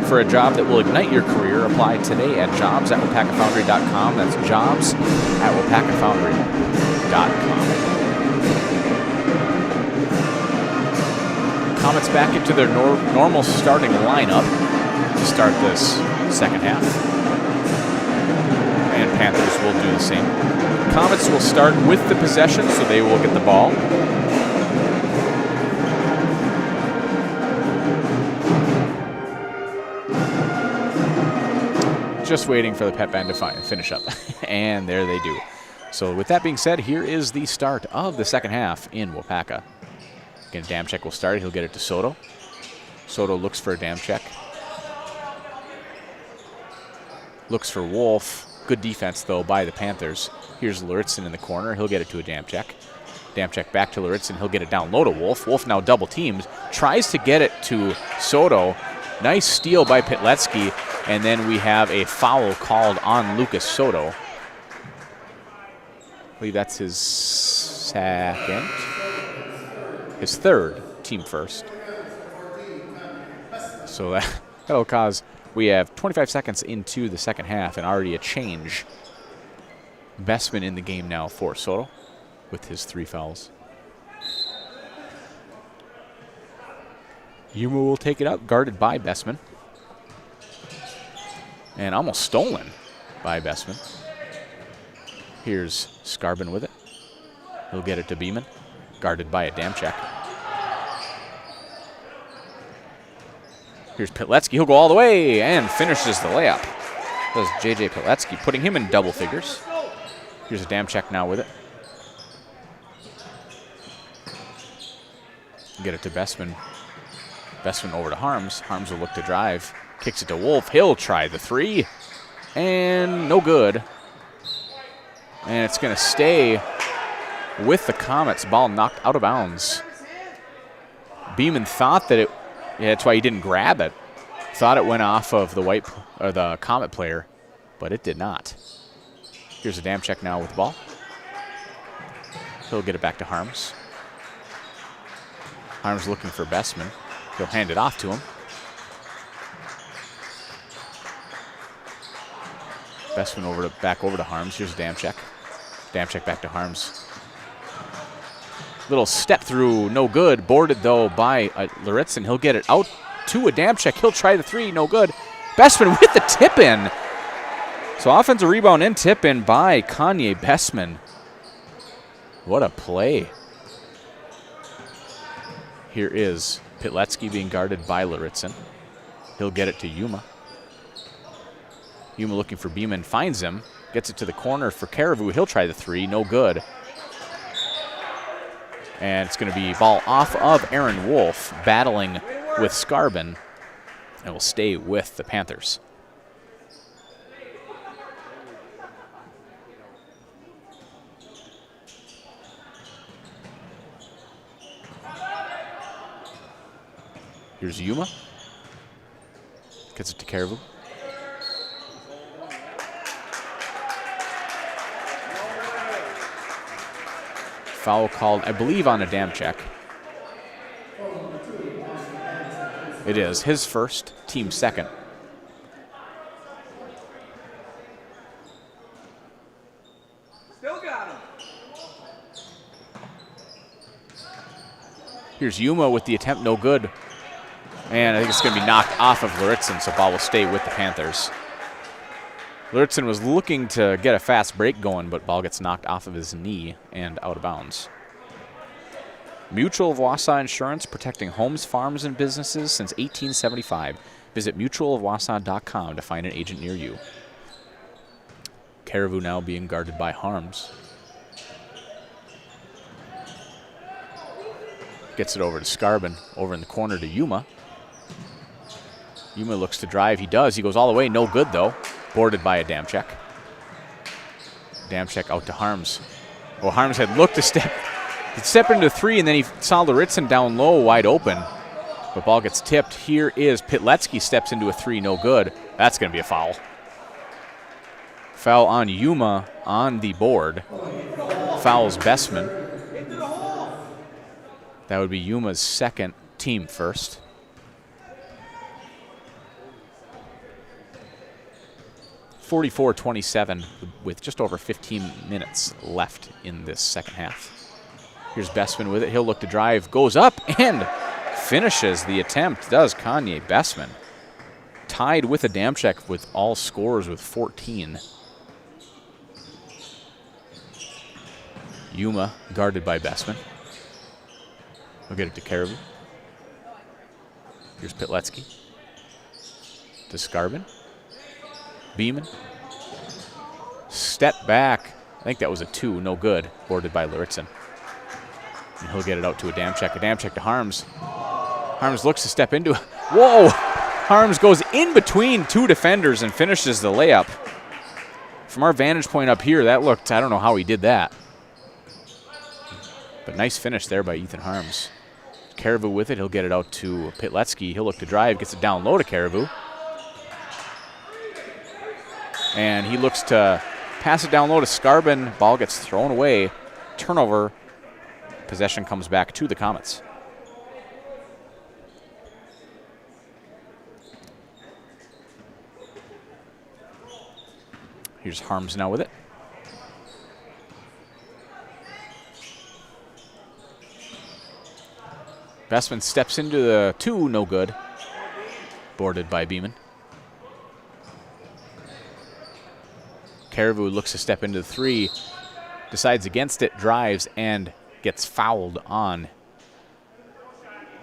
For a job that will ignite your career, apply today at jobs@waupacafoundry.com. That's jobs@waupacafoundry.com. Comets back into their normal starting lineup to start this second half. And Panthers will do the same. Comets will start with the possession, so they will get the ball. Just waiting for the pep band to finish up. And there they do. So with that being said, here is the start of the second half in Waupaca. Again, Damchek will start. He'll get it to Soto. Soto looks for a Damchek. Looks for Wolf. Good defense, though, by the Panthers. Here's Luritzen in the corner. He'll get it to a Damchek. Damchek back to Luritzen. He'll get it down low to Wolf. Wolf now double teamed. Tries to get it to Soto. Nice steal by Pitletsky. And then we have a foul called on Lucas Soto. I believe that's his second. His third, team first. So that'll cause, we have 25 seconds into the second half and already a change. Bestman in the game now for Soto with his 3 fouls. Yuma will take it up, guarded by Bestman. And almost stolen by Bestman. Here's Skarbin with it. He'll get it to Beeman, guarded by a Damchek. Here's Pitletsky. He'll go all the way and finishes the layup. Does J.J. Pitletsky, putting him in double figures. Here's a Damchek now with it. Get it to Bestman. Bestman over to Harms. Harms will look to drive. Kicks it to Wolf. He'll try the 3. And no good. And it's going to stay with the Comets. Ball knocked out of bounds. Beeman thought that that's why he didn't grab it. Thought it went off of the Comet player, but it did not. Here's a Damchek now with the ball. He'll get it back to Harms. Harms looking for Bestman. He'll hand it off to him. Bestman back over to Harms. Here's Damchek. Damchek back to Harms. Little step through, no good. Boarded, though, by Luritzen. He'll get it out to a Damchek. He'll try the 3, no good. Bestman with the tip-in. So offensive rebound and tip-in by Kanye Bestman. What a play. Here is Pitletsky being guarded by Luritzen. He'll get it to Yuma. Yuma looking for Beeman, finds him, gets it to the corner for Caribou. He'll try the 3, no good. And it's going to be ball off of Aaron Wolf, battling with Skarbin, and will stay with the Panthers. Here's Yuma. Gets it to Caribou. Foul called, I believe, on a Damchek. It is his first, team second. Still got him. Here's Yuma with the attempt, no good. And I think it's going to be knocked off of Luritzen, so ball will stay with the Panthers. Luritzen was looking to get a fast break going, but ball gets knocked off of his knee and out of bounds. Mutual of Wausau Insurance, protecting homes, farms, and businesses since 1875. Visit mutualofwausau.com to find an agent near you. Caribou now being guarded by Harms. Gets it over to Skarbin, over in the corner to Yuma. Yuma looks to drive. He does. He goes all the way. No good, though. Boarded by a Damchek. Damchek out to Harms. Well, Harms had looked to step into 3, and then he saw Luritzen down low, wide open. But ball gets tipped. Here is Pitletsky, steps into a 3, no good. That's going to be a foul. Foul on Yuma on the board. Fouls Bessman. That would be Yuma's second, team first. (44-27) with just over 15 minutes left in this second half. Here's Bessman with it. He'll look to drive, goes up, and finishes the attempt, does Kanye Bessman. Tied with Adamczyk with all scores with 14. Yuma guarded by Bessman. We'll get it to Caribou. Here's Pitletsky. To Skarbin. Beeman. Step back. I think that was a 2, no good. Boarded by Luritzen. And he'll get it out to Adamczyk. Adamczyk to Harms. Harms looks to step into it. Whoa! Harms goes in between 2 defenders and finishes the layup. From our vantage point up here, that looked, I don't know how he did that. But nice finish there by Ethan Harms. Caribou with it. He'll get it out to Pitletsky. He'll look to drive, gets it down low to Caribou. And he looks to pass it down low to Skarbin. Ball gets thrown away. Turnover. Possession comes back to the Comets. Here's Harms now with it. Bessman steps into the 2, no good. Boarded by Beeman. Caribou looks to step into the 3, decides against it, drives, and gets fouled on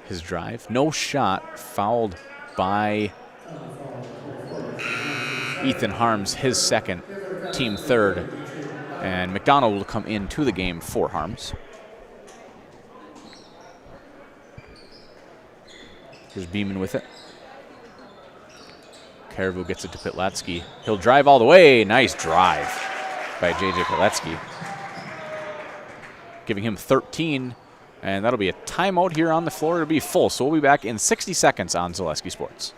his drive. No shot, fouled by Ethan Harms, his second, team third. And McDonald will come into the game for Harms. Here's Beeman with it. Caribou gets it to Pitletsky. He'll drive all the way. Nice drive by J.J. Pitletsky. Giving him 13, and that'll be a timeout here on the floor. It'll be full, so we'll be back in 60 seconds on Zaleski Sports.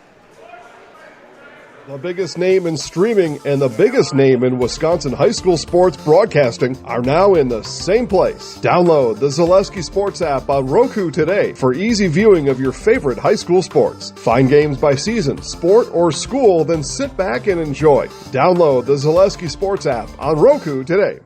The biggest name in streaming and the biggest name in Wisconsin high school sports broadcasting are now in the same place. Download the Zaleski Sports app on Roku today for easy viewing of your favorite high school sports. Find games by season, sport, or school, then sit back and enjoy. Download the Zaleski Sports app on Roku today.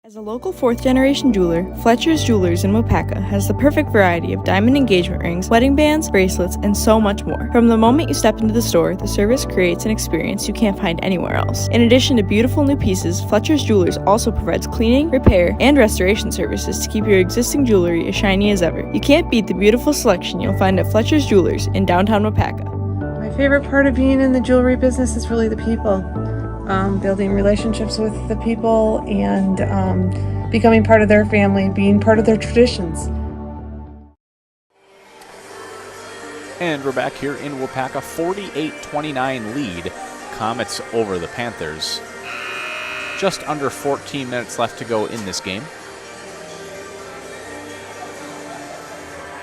As a local fourth-generation jeweler, Fletcher's Jewelers in Waupaca has the perfect variety of diamond engagement rings, wedding bands, bracelets, and so much more. From the moment you step into the store, the service creates an experience you can't find anywhere else. In addition to beautiful new pieces, Fletcher's Jewelers also provides cleaning, repair, and restoration services to keep your existing jewelry as shiny as ever. You can't beat the beautiful selection you'll find at Fletcher's Jewelers in downtown Waupaca. My favorite part of being in the jewelry business is really the people. Building relationships with the people and becoming part of their family, being part of their traditions. And we're back here in Waupaca, 48-29 lead. Comets over the Panthers. Just under 14 minutes left to go in this game.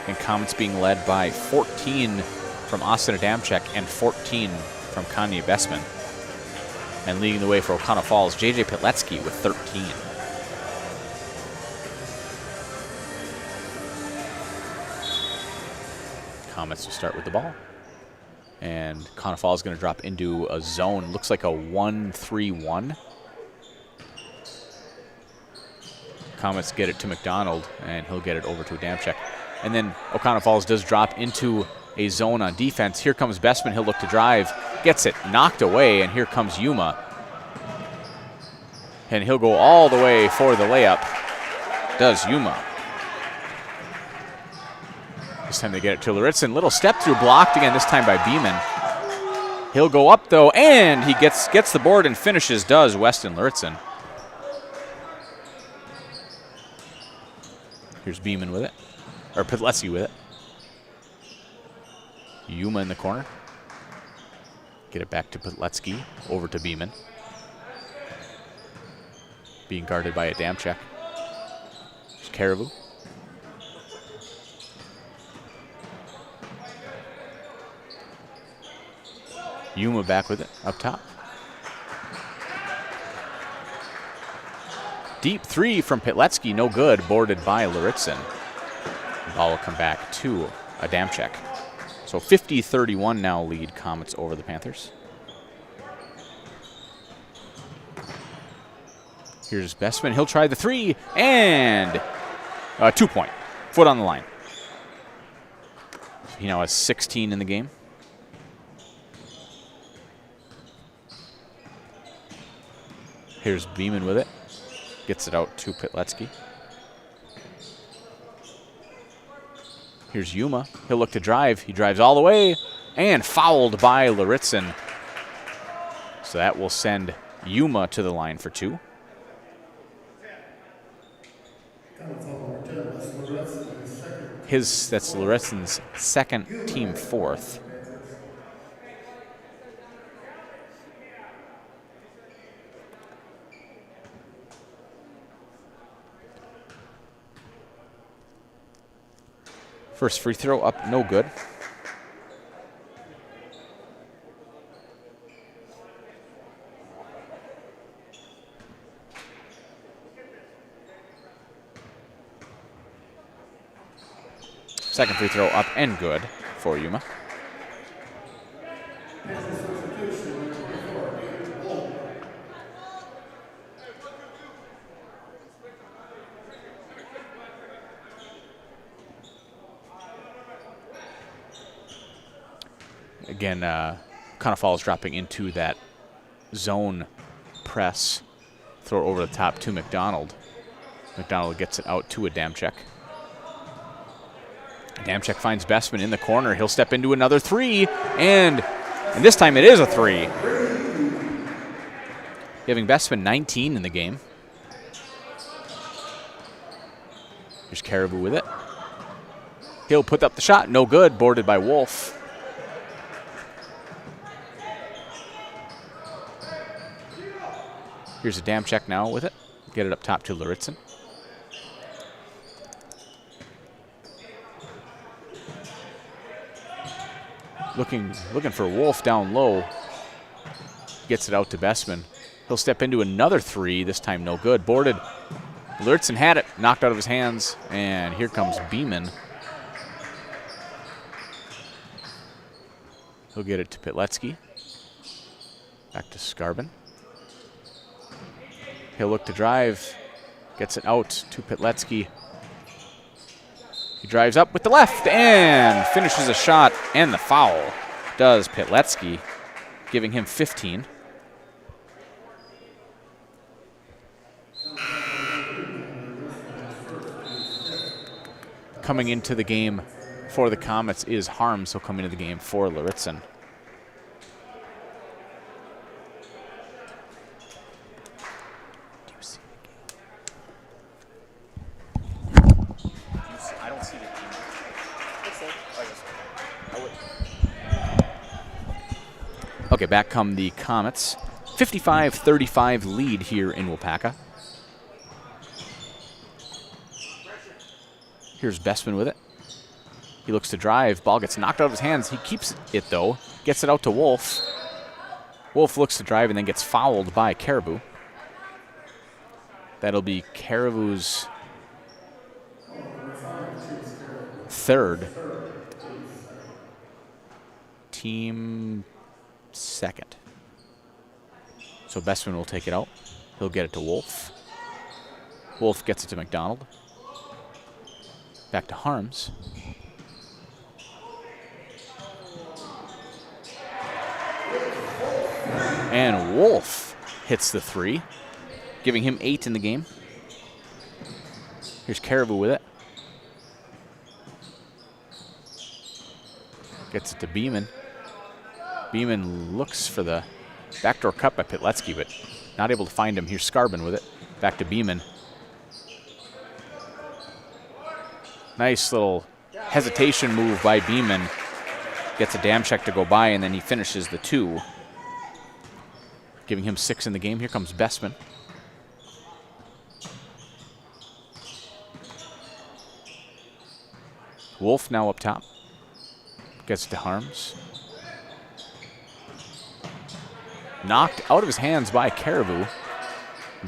And Comets being led by 14 from Austin Adamczyk and 14 from Kanye Bessman. And leading the way for Oconto Falls, J.J. Pitletsky with 13. Comets will start with the ball. And Oconto Falls is going to drop into a zone. Looks like a 1-3-1. Comets get it to McDonald, and he'll get it over to Adamczyk. And then Oconto Falls does drop into a zone on defense. Here comes Bessman. He'll look to drive. Gets it knocked away, and here comes Yuma. And he'll go all the way for the layup. Does Yuma. This time they get it to Luritzen. Little step through, blocked again, this time by Beeman. He'll go up, though, and he gets the board and finishes, does Weston Luritzen. Here's Beeman with it. Or Pitletsky with it. Yuma in the corner. Get it back to Pitletsky, over to Beeman. Being guarded by Adamczyk. There's Caribou. Yuma back with it, up top. Deep three from Pitletsky, no good, boarded by Luritzen. The ball will come back to Adamczyk. So 50-31 now lead Comets over the Panthers. Here's Bestman. He'll try the three, and 2-point. Foot on the line. He now has 16 in the game. Here's Beeman with it. Gets it out to Pitletsky. Here's Yuma. He'll look to drive. He drives all the way and fouled by Luritzen. So that will send Yuma to the line for two. That's Luritzen's second, team fourth. First free throw up, no good. Second free throw up and good for Yuma. Again, Conifal's dropping into that zone press. Throw it over the top to McDonald. McDonald gets it out to Adamczyk. Adamczyk finds Bestman in the corner. He'll step into another three, and this time it is a three. Giving Bestman 19 in the game. Here's Caribou with it. He'll put up the shot. No good. Boarded by Wolf. Here's Adamczyk now with it. Get it up top to Luritzen. Looking for Wolf down low. Gets it out to Bestman. He'll step into another three. This time no good. Boarded. Luritzen had it. Knocked out of his hands. And here comes Beeman. He'll get it to Pitletsky. Back to Skarbin. He'll look to drive. Gets it out to Pitletsky. He drives up with the left and finishes a shot, and the foul does Pitletsky, giving him 15. Coming into the game for the Comets is Harms. He'll come into the game for Luritzen. Okay, back come the Comets. 55-35 lead here in Waupaca. Here's Bestman with it. He looks to drive. Ball gets knocked out of his hands. He keeps it, though. Gets it out to Wolf. Wolf looks to drive and then gets fouled by Caribou. That'll be Caribou's third. Team second. So Bestman will take it out. He'll get it to Wolf. Wolf gets it to McDonald. Back to Harms. And Wolf hits the three, giving him 8 in the game. Here's Caribou with it. Gets it to Beeman. Beeman looks for the backdoor cut by Pitletsky, but not able to find him. Here's Skarbin with it. Back to Beeman. Nice little hesitation move by Beeman. Gets Adamczyk to go by, and then he finishes the 2. Giving him 6 in the game. Here comes Bestman. Wolf now up top. Gets to Harms. Knocked out of his hands by Caribou.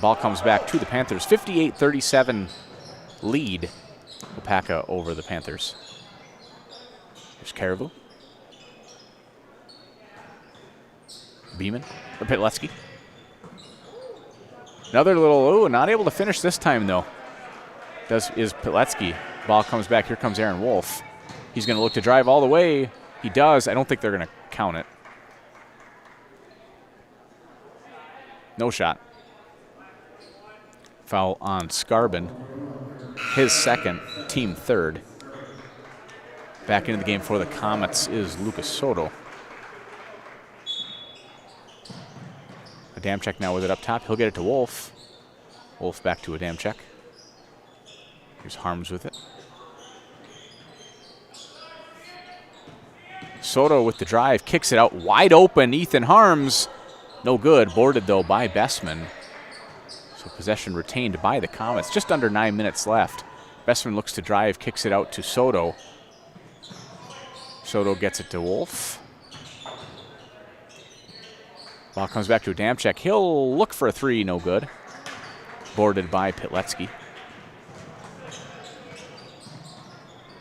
Ball comes back to the Panthers. 58-37 lead. Waupaca over the Panthers. There's Caribou. Beeman, or Pitletsky. Another little, not able to finish this time though. Is Pitletsky. Ball comes back, here comes Aaron Wolf. He's gonna look to drive all the way. He does, I don't think they're gonna count it. No shot. Foul on Scarbin. His second, team third. Back into the game for the Comets is Lucas Soto. Adamczyk now with it up top. He'll get it to Wolf. Wolf back to Adamczyk. Here's Harms with it. Soto with the drive, kicks it out wide open. Ethan Harms, no good. Boarded though by Bestman. So possession retained by the Comets. Just under 9 minutes left. Bestman looks to drive, kicks it out to Soto. Soto gets it to Wolf. Ball comes back to Adamczyk. He'll look for a three, no good. Boarded by Pitletsky.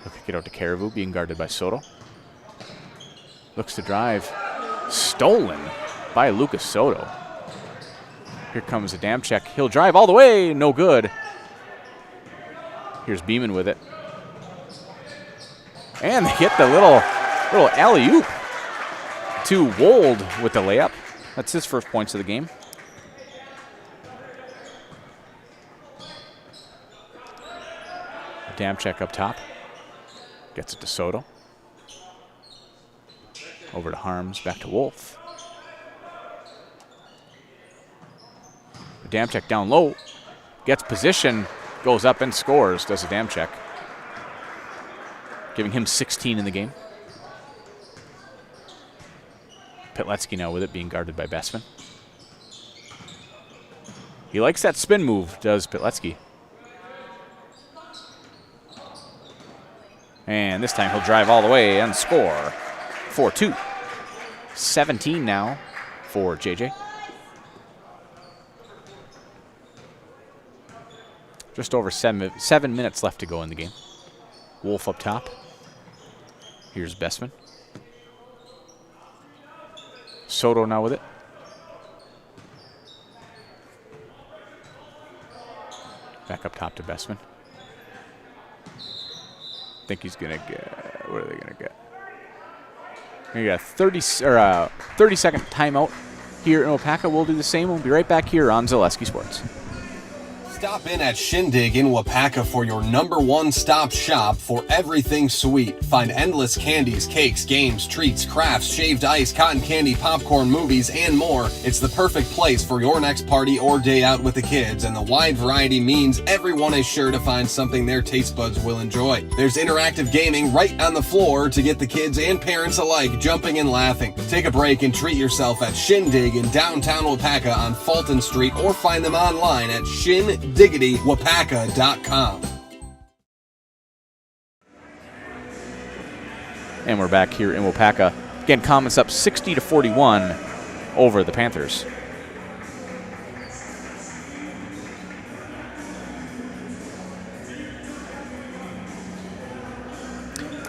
He'll kick it out to Caribou, being guarded by Soto. Looks to drive. Stolen by Lucas Soto. Here comes Adamczyk. He'll drive all the way, no good. Here's Beeman with it. And they get the little alley-oop to Wold with the layup. That's his first points of the game. Adamczyk up top. Gets it to Soto. Over to Harms, back to Wolf. Adamczyk down low. Gets position, goes up and scores, does Adamczyk. Giving him 16 in the game. Pitletsky now with it, being guarded by Bestman. He likes that spin move, does Pitletsky. And this time he'll drive all the way and score. 4-2. 17 now for JJ. Just over 7 minutes left to go in the game. Wolf up top. Here's Bestman. Soto now with it. Back up top to Bestman. I think he's going to get, what are they going to get? We got a 30-second timeout here in Waupaca. We'll do the same. We'll be right back here on Zaleski Sports. Stop in at Shindig in Waupaca for your #1 stop shop for everything sweet. Find endless candies, cakes, games, treats, crafts, shaved ice, cotton candy, popcorn, movies, and more. It's the perfect place for your next party or day out with the kids, and the wide variety means everyone is sure to find something their taste buds will enjoy. There's interactive gaming right on the floor to get the kids and parents alike jumping and laughing. Take a break and treat yourself at Shindig in downtown Waupaca on Fulton Street, or find them online at shindigitywaupaca.com. And we're back here in Waupaca. Again, Comets up 60-41 over the Panthers.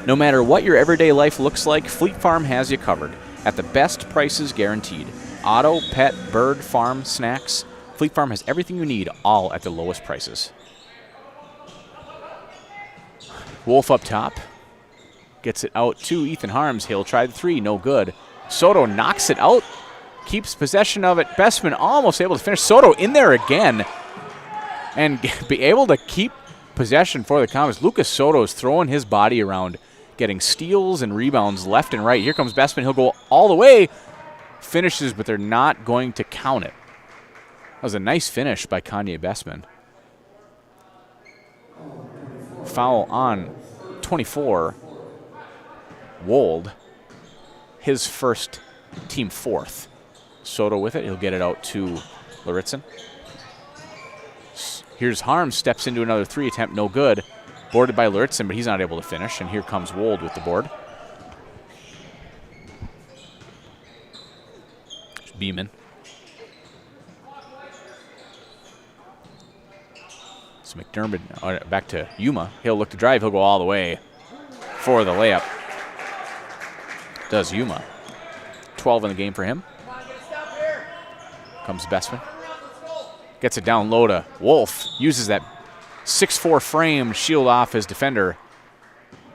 No matter what your everyday life looks like, Fleet Farm has you covered at the best prices guaranteed. Auto, pet, bird, farm, snacks. Fleet Farm has everything you need, all at the lowest prices. Wolf up top. Gets it out to Ethan Harms. He'll try the three, no good. Soto knocks it out. Keeps possession of it. Bestman almost able to finish. Soto in there again. And be able to keep possession for the Comets. Lucas Soto is throwing his body around, getting steals and rebounds left and right. Here comes Bestman. He'll go all the way. Finishes, but they're not going to count it. That was a nice finish by Kanye Bestman. Foul on 24. Wold. His first, team fourth. Soto with it. He'll get it out to Laritzen. Here's Harms. Steps into another three attempt. No good. Boarded by Laritzen, but he's not able to finish. And here comes Wold with the board. Beeman. So McDermott back to Yuma. He'll look to drive. He'll go all the way for the layup. Does Yuma. 12 in the game for him. Comes Bestman. Gets it down low to Wolf. Uses that 6'4" frame, shield off his defender,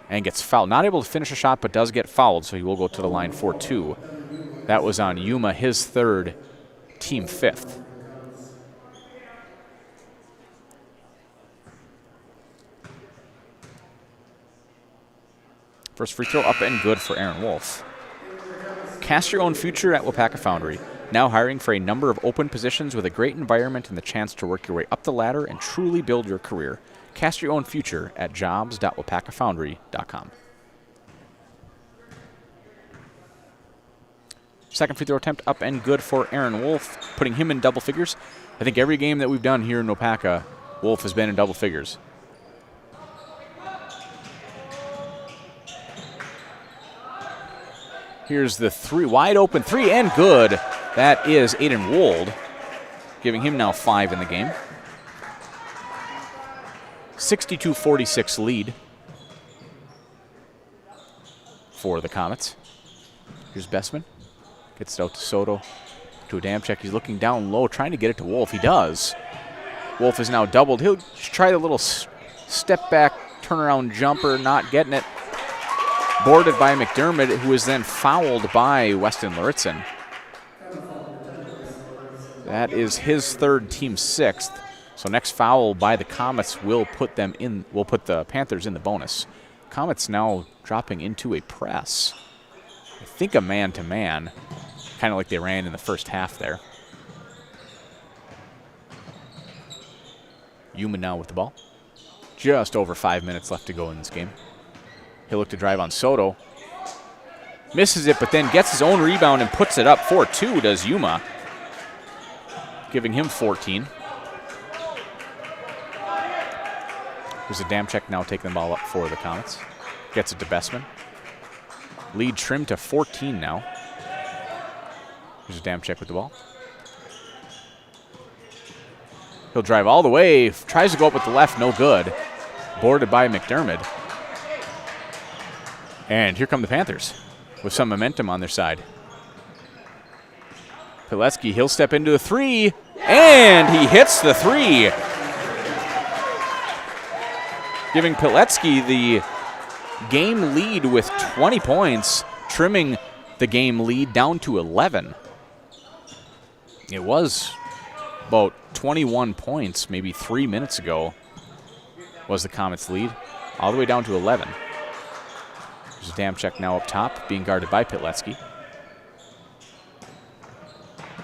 and gets fouled. Not able to finish a shot, but does get fouled, so he will go to the line for 2. That was on Yuma, his 3rd, team 5th. First free throw up and good for Aaron Wolf. Cast your own future at Waupaca Foundry. Now hiring for a number of open positions with a great environment and the chance to work your way up the ladder and truly build your career. Cast your own future at jobs.waupacafoundry.com. Second free throw attempt up and good for Aaron Wolf, putting him in double figures. I think every game that we've done here in Waupaca, Wolf has been in double figures. Here's the 3, wide open 3 and good. That is Aiden Wold, giving him now 5 in the game. 62-46 lead for the Comets. Here's Bestman. Gets it out to Soto. To a Adamczyk. He's looking down low, trying to get it to Wolf. He does. Wolf is now doubled. He'll try the little step back, turnaround jumper, not getting it. Boarded by McDermott, who is then fouled by Weston Luritzen. That is his 3rd, team 6th. So next foul by the Comets will put the Panthers in the bonus. Comets now dropping into a press. I think a man-to-man, kind of like they ran in the first half there. Yuma now with the ball. Just over 5 minutes left to go in this game. He'll look to drive on Soto. Misses it, but then gets his own rebound and puts it up. 4-2 does Yuma, giving him 14. There's Adamczyk now taking the ball up for the Comets. Gets it to Bestman. Lead trimmed to 14 now. There's Adamczyk with the ball. He'll drive all the way. Tries to go up with the left, no good. Boarded by McDermott. And here come the Panthers with some momentum on their side. Pilecki, he'll step into the 3, and he hits the 3. Giving Pilecki the game lead with 20 points, trimming the game lead down to 11. It was about 21 points maybe 3 minutes ago was the Comets' lead, all the way down to 11. There's Adamczyk now up top, being guarded by Pilecki.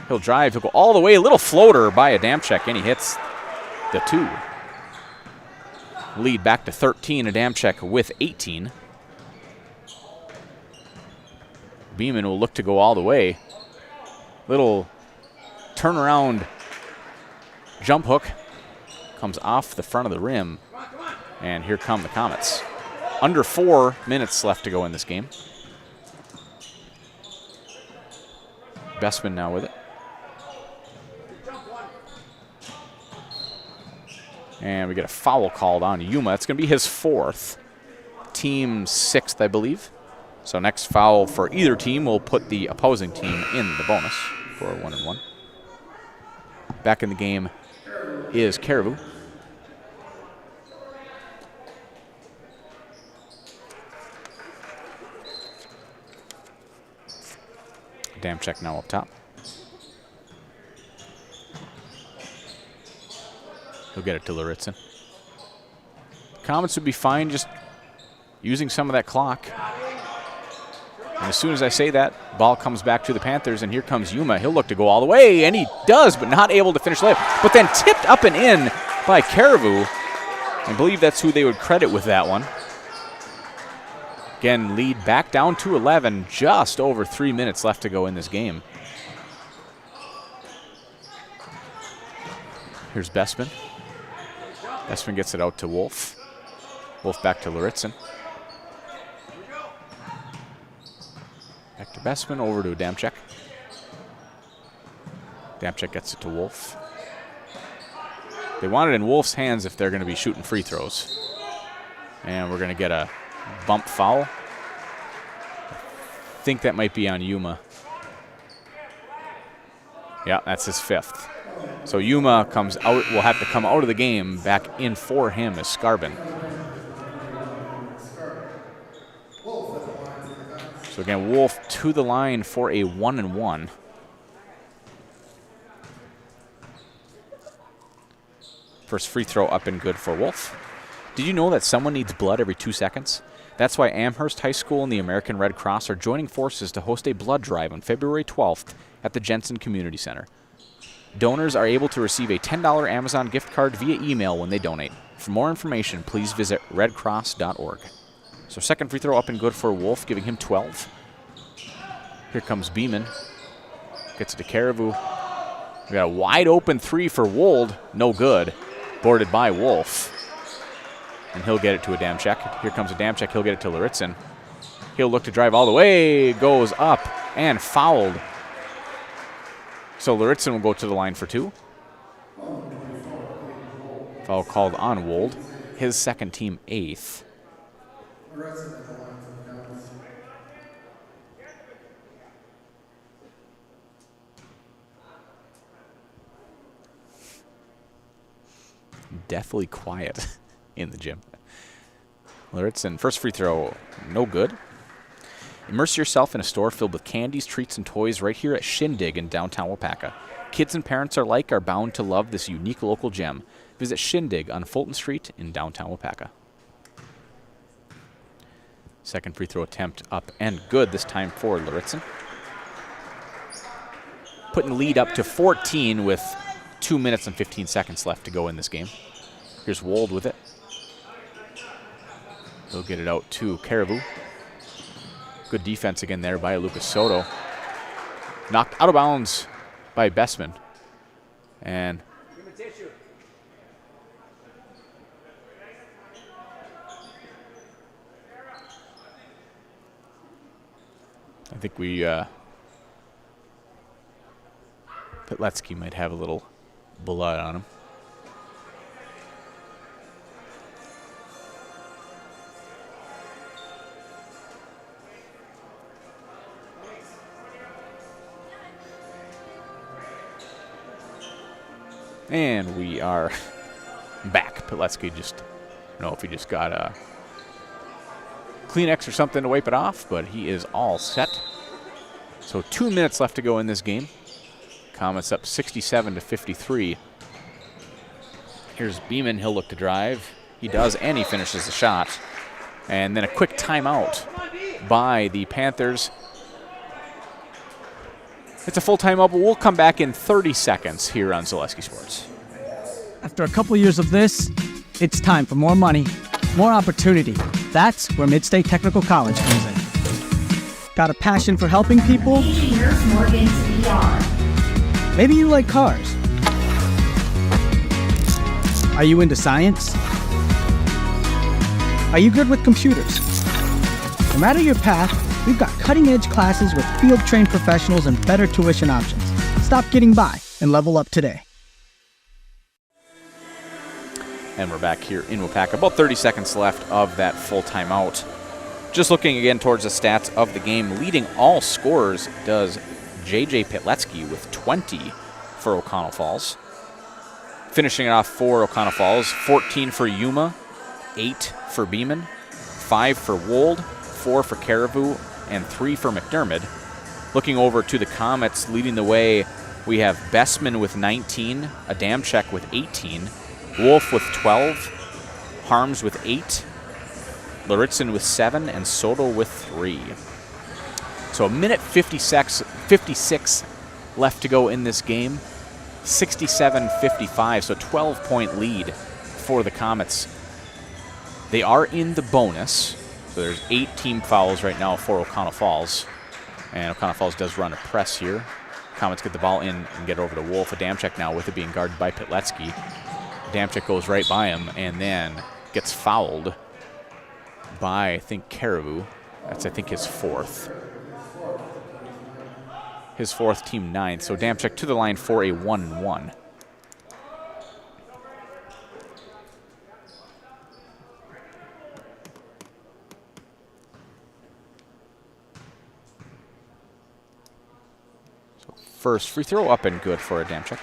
He'll drive, he'll go all the way, a little floater by Adamczyk, and he hits the 2. Lead back to 13, Adamczyk with 18. Beeman will look to go all the way. Little turnaround jump hook comes off the front of the rim, and here come the Comets. Under 4 minutes left to go in this game. Bestman now with it. And we get a foul called on Yuma. It's going to be his 4th. Team 6th, I believe. So next foul for either team will put the opposing team in the bonus for a 1-and-1. Back in the game is Caribou. Adamczyk now up top. He'll get it to Luritzen. Comets would be fine just using some of that clock. And as soon as I say that, ball comes back to the Panthers, and here comes Yuma. He'll look to go all the way, and he does, but not able to finish the layup. But then tipped up and in by Caribou. I believe that's who they would credit with that one. Again, lead back down to 11, just over 3 minutes left to go in this game. Here's Bestman. Bestman gets it out to Wolf. Wolf back to Luritzen. Back to Bestman, over to Adamczyk. Adamczyk gets it to Wolf. They want it in Wolf's hands if they're going to be shooting free throws. And we're going to get a bump foul. I think that might be on Yuma. Yeah, that's his 5th. So Yuma comes out, will have to come out of the game. Back in for him is Scarbin. So again, Wolf to the line for a 1-and-1. First free throw up and good for Wolf. Did you know that someone needs blood every 2 seconds? That's why Amherst High School and the American Red Cross are joining forces to host a blood drive on February 12th at the Jensen Community Center. Donors are able to receive a $10 Amazon gift card via email when they donate. For more information, please visit redcross.org. So second free throw up and good for Wolf, giving him 12. Here comes Beeman. Gets it to Caribou. We got a wide open 3 for Wold. No good. Boarded by Wolf. And he'll get it to Adamczyk. Here comes Adamczyk. He'll get it to Laritzen. He'll look to drive all the way. Goes up and fouled. So Laritzen will go to the line for 2. Foul called on Wold. His second, team 8th. Deathly quiet in the gym. Laritzen, first free throw, no good. Immerse yourself in a store filled with candies, treats, and toys right here at Shindig in downtown Waupaca. Kids and parents alike are bound to love this unique local gem. Visit Shindig on Fulton Street in downtown Waupaca. Second free throw attempt up and good, this time for Laritzen. Putting the lead up to 14 with 2 minutes and 15 seconds left to go in this game. Here's Wold with it. He'll get it out to Caribou. Good defense again there by Lucas Soto. Knocked out of bounds by Bessman. And I think Pitletsky might have a little blood on him. And we are back. Pitletsky just, I don't know if he just got a Kleenex or something to wipe it off, but he is all set. So 2 minutes left to go in this game. Comets up 67-53. Here's Beeman. He'll look to drive. He does, and he finishes the shot. And then a quick timeout by the Panthers. It's a full timeout, but we'll come back in 30 seconds here on Zaleski Sports. After a couple years of this, it's time for more money, more opportunity. That's where Midstate Technical College comes in. Got a passion for helping people? Maybe you like cars. Are you into science? Are you good with computers? No matter your path, we've got cutting-edge classes with field-trained professionals and better tuition options. Stop getting by and level up today. And we're back here in Waupaca. About 30 seconds left of that full timeout. Just looking again towards the stats of the game, leading all scorers does J.J. Pitletsky with 20 for O'Connell Falls. Finishing it off for O'Connell Falls, 14 for Yuma, 8 for Beeman, 5 for Wold, 4 for Caribou, and 3 for McDermott. Looking over to the Comets, leading the way, we have Bessman with 19, Adamczyk with 18, Wolf with 12, Harms with 8, Laritzen with 7, and Soto with 3. So a minute 56 left to go in this game. 67-55, so 12-point lead for the Comets. They are in the bonus, so there's 8 team fouls right now for Oconto Falls. And Oconto Falls does run a press here. Comets get the ball in and get over to Wolf. Adamczyk now with it being guarded by Pitletsky. Adamczyk goes right by him and then gets fouled by, I think, Caribou. That's, I think, his 4th. His 4th, team 9th. So Adamczyk to the line for a 1-1. First free throw up and good for Adamczyk.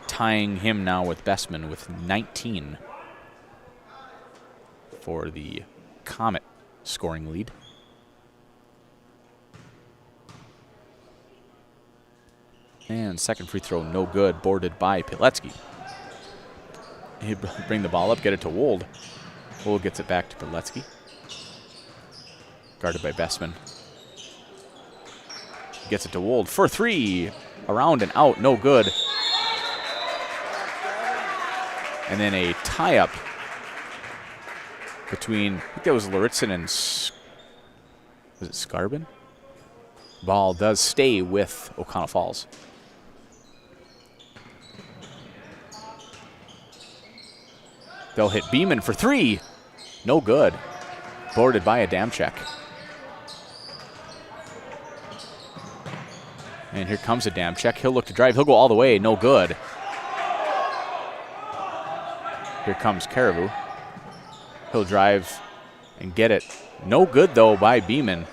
Tying him now with Bestman with 19 for the Comet scoring lead. And second free throw, no good, boarded by Pilecki. He'd bring the ball up, get it to Wold. Wold gets it back to Pilecki. Guarded by Bestman. Gets it to Wold for three. Around and out, no good. And then a tie-up between, I think that was Laritzin and, was it Skarbin? Ball does stay with Oconto Falls. They'll hit Beeman for three. No good. Boarded by Adamczyk. And here comes Adamczyk. He'll look to drive. He'll go all the way. No good. Here comes Caribou. He'll drive and get it. No good, though, by Beeman.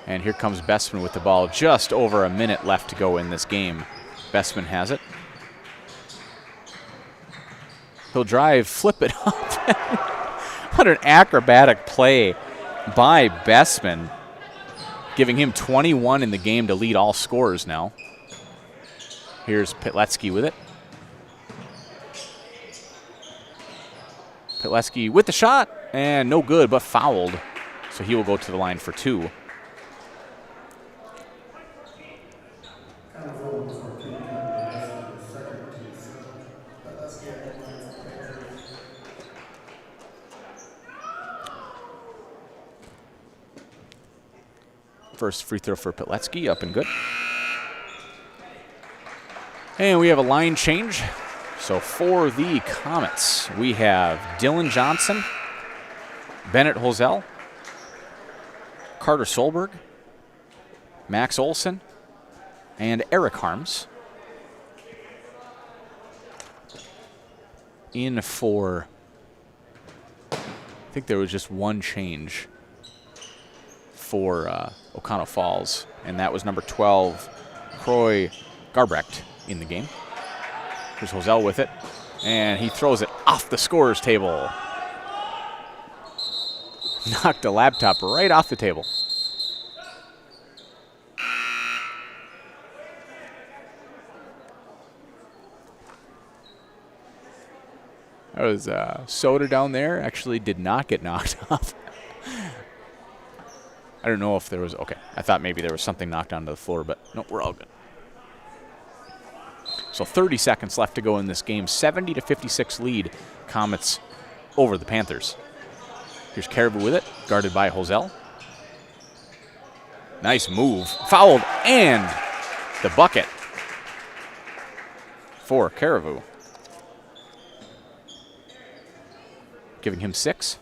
And here comes Bestman with the ball. Just over a minute left to go in this game. Bestman has it. He'll drive, flip it up. What an acrobatic play by Bestman, giving him 21 in the game to lead all scorers now. Here's Pilecki with it. Pilecki with the shot, and no good, but fouled. So he will go to the line for two. First free throw for Pilecki, up and good. And we have a line change. So for the Comets, we have Dylan Johnson, Bennett Hosell, Carter Solberg, Max Olson, and Eric Harms. In for, I think there was just one change for Oconto Falls, and that was number 12, Croy Garbrecht, in the game. Here's Hosell with it, and he throws it off the scorer's table. Knocked the laptop right off the table. That was soda down there. Actually did not get knocked off. I don't know if there was, okay. I thought maybe there was something knocked onto the floor, but nope, we're all good. So 30 seconds left to go in this game. 70-56 lead, Comets over the Panthers. Here's Caribou with it, guarded by Hosell. Nice move. Fouled, and the bucket for Caribou. Giving him 6.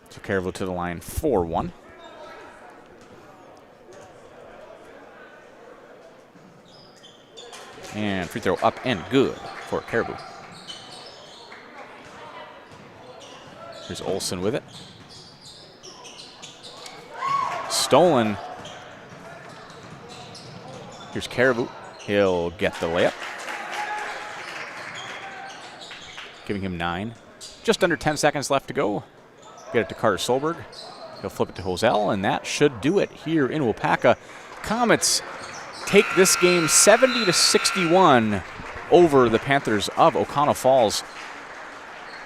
So Caribou to the line 4-1. And free throw up and good for Caribou. Here's Olson with it. Stolen. Here's Caribou. He'll get the layup. Giving him 9. Just under 10 seconds left to go. Get it to Carter Solberg. He'll flip it to Hosell, and that should do it here in Waupaca. Comets take this game 70-61 over the Panthers of Oconto Falls.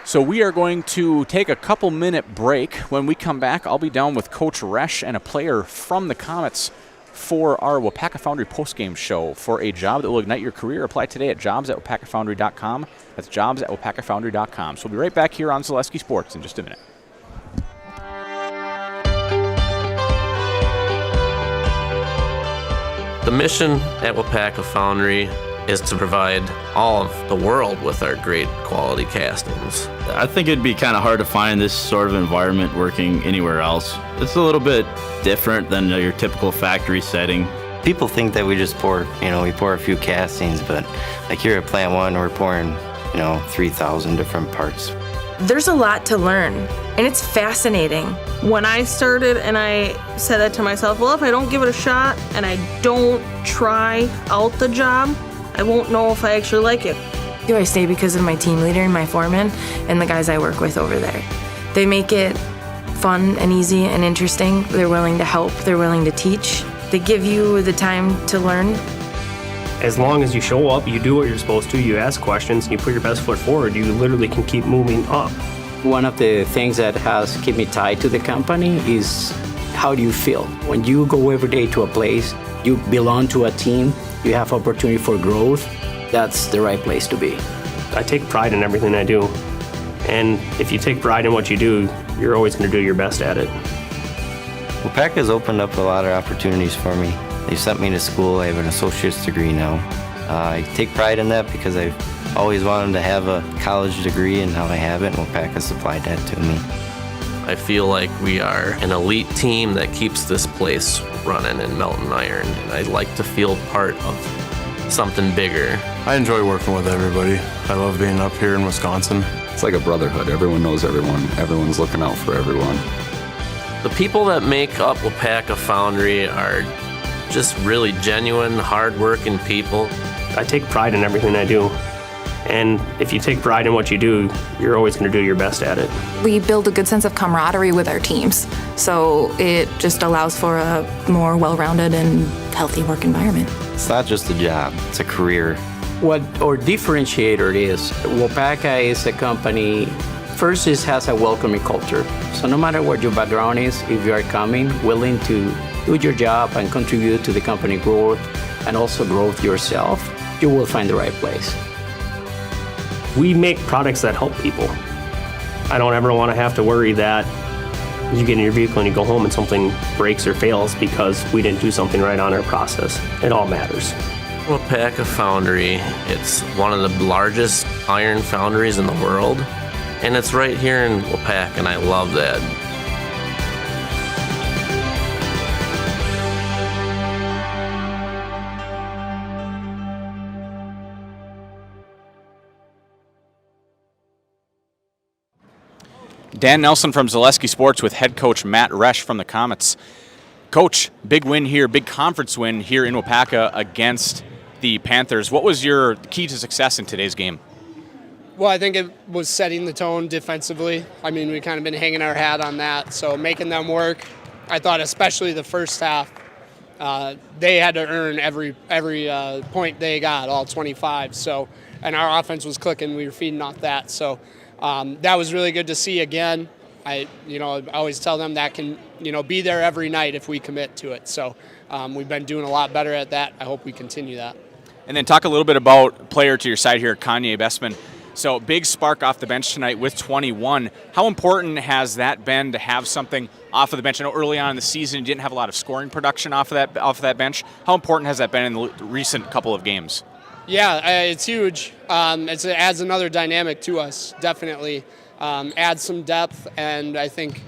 So we are going to take a couple-minute break. When we come back, I'll be down with Coach Resch and a player from the Comets for our Waupaca Foundry postgame show for a job that will ignite your career. Apply today at jobs@waupacafoundry.com. That's jobs@waupacafoundry.com. So we'll be right back here on Zaleski Sports in just a minute. The mission at Waupaca Foundry is to provide all of the world with our great quality castings. I think it'd be kind of hard to find this sort of environment working anywhere else. It's a little bit different than your typical factory setting. People think that we just pour, we pour a few castings, but like here at Plant 1, we're pouring, 3,000 different parts. There's a lot to learn, and it's fascinating. When I started and I said that to myself, well, if I don't give it a shot and I don't try out the job, I won't know if I actually like it. I stay because of my team leader and my foreman and the guys I work with over there. They make it fun and easy and interesting. They're willing to help, they're willing to teach. They give you the time to learn. As long as you show up, you do what you're supposed to, you ask questions, and you put your best foot forward, you literally can keep moving up. One of the things that has kept me tied to the company is how do you feel? When you go every day to a place, you belong to a team, you have opportunity for growth, that's the right place to be. I take pride in everything I do. And if you take pride in what you do, you're always going to do your best at it. Waupaca has opened up a lot of opportunities for me. They sent me to school. I have an associate's degree now. I take pride in that because I've always wanted to have a college degree, and now I have it, and Waupaca supplied that to me. I feel like we are an elite team that keeps this place running in Melton Iron, and I'd like to feel part of something bigger. I enjoy working with everybody. I love being up here in Wisconsin. It's like a brotherhood. Everyone knows everyone. Everyone's looking out for everyone. The people that make up Waupaca Foundry are just really genuine, hard-working people. I take pride in everything I do. And if you take pride in what you do, you're always going to do your best at it. We build a good sense of camaraderie with our teams, so it just allows for a more well-rounded and healthy work environment. It's not just a job, it's a career. What our differentiator is, Waupaca is a company, first it has a welcoming culture. So no matter what your background is, if you are coming, willing to do your job and contribute to the company growth and also growth yourself, you will find the right place. We make products that help people. I don't ever want to have to worry that you get in your vehicle and you go home and something breaks or fails because we didn't do something right on our process. It all matters. Waupaca Foundry, it's one of the largest iron foundries in the world, and it's right here in Waupaca, and I love that. Dan Nelson from Zaleski Sports with head coach Matt Resch from the Comets. Coach, big win here, big conference win here in Waupaca against the Panthers. What was your key to success in today's game? Well, I think it was setting the tone defensively. I mean, we kind of been hanging our hat on that, so making them work. I thought especially the first half, they had to earn every point they got, all 25. So, and our offense was clicking. We were feeding off that. So that was really good to see again. I always tell them that can, be there every night if we commit to it. So we've been doing a lot better at that. I hope we continue that. And then talk a little bit about player to your side here, Kanye Bestman. So big spark off the bench tonight with 21. How important has that been to have something off of the bench? I know early on in the season you didn't have a lot of scoring production off of that bench. How important has that been in the recent couple of games? Yeah, it's huge. It adds another dynamic to us, definitely. Adds some depth, and I think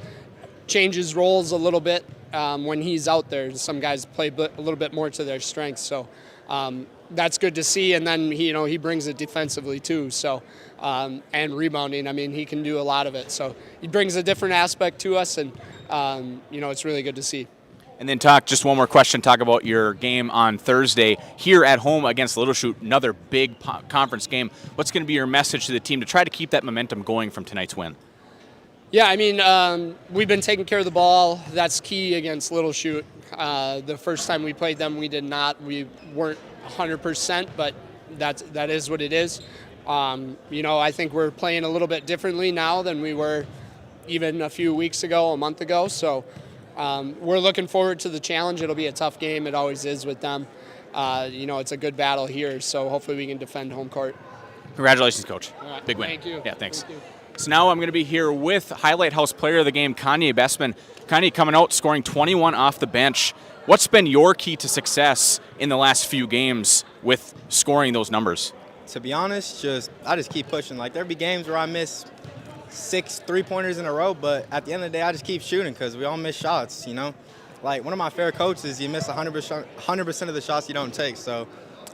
changes roles a little bit when he's out there. Some guys play a little bit more to their strengths, so that's good to see. And then he brings it defensively too. So and rebounding. I mean, he can do a lot of it. So he brings a different aspect to us, and it's really good to see. And then just one more question, talk about your game on Thursday here at home against Little Chute, another big conference game. What's going to be your message to the team to try to keep that momentum going from tonight's win? Yeah, I mean, we've been taking care of the ball. That's key against Little Chute. The first time we played them, we did not. We weren't 100%, but that is what it is. I think we're playing a little bit differently now than we were even a month ago. So we're looking forward to the challenge. It'll be a tough game. It always is with them. It's a good battle here, so hopefully we can defend home court. Congratulations, Coach. All right. Big win. Thank you. Yeah, thanks. Thank you. So now I'm going to be here with Highlight House Player of the Game, Kanye Bestman. Kanye coming out, scoring 21 off the bench. What's been your key to success in the last few games with scoring those numbers? To be honest, I just keep pushing. Like, there'll be games where I miss 6 3-pointers in a row, but at the end of the day, I just keep shooting because we all miss shots, Like, one of my favorite quotes is you miss 100% of the shots you don't take. So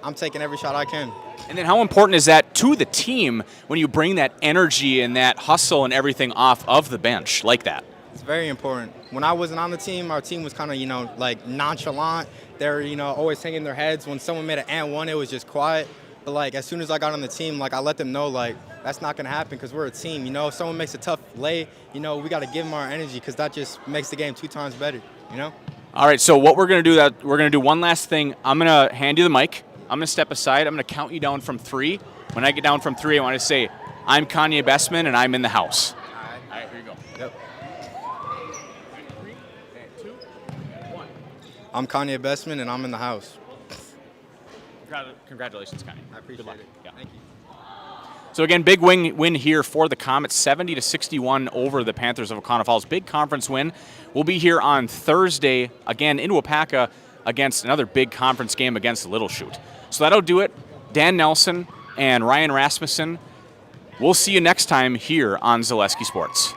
I'm taking every shot I can. And then how important is that to the team when you bring that energy and that hustle and everything off of the bench like that? It's very important. When I wasn't on the team, our team was kind of, like nonchalant. They're, always hanging their heads. When someone made an and one, it was just quiet. But, like, as soon as I got on the team, like, I let them know, like, that's not going to happen because we're a team. If someone makes a tough lay, we got to give them our energy because that just makes the game 2 times better, All right, so what we're going to do, we're going to do one last thing. I'm going to hand you the mic. I'm going to step aside. I'm going to count you down from 3. When I get down from 3, I want to say, I'm Kanye Bestman, and I'm in the house. All right, here you go. Yep. I'm Kanye Bestman, and I'm in the house. Congratulations, Kanye. I appreciate it. Yeah. Thank you. So again, big win here for the Comets, 70-61 over the Panthers of Oconto Falls. Big conference win. We'll be here on Thursday, again in Waupaca, against another big conference game against Little Chute. So that'll do it. Dan Nelson and Ryan Rasmussen, we'll see you next time here on Zaleski Sports.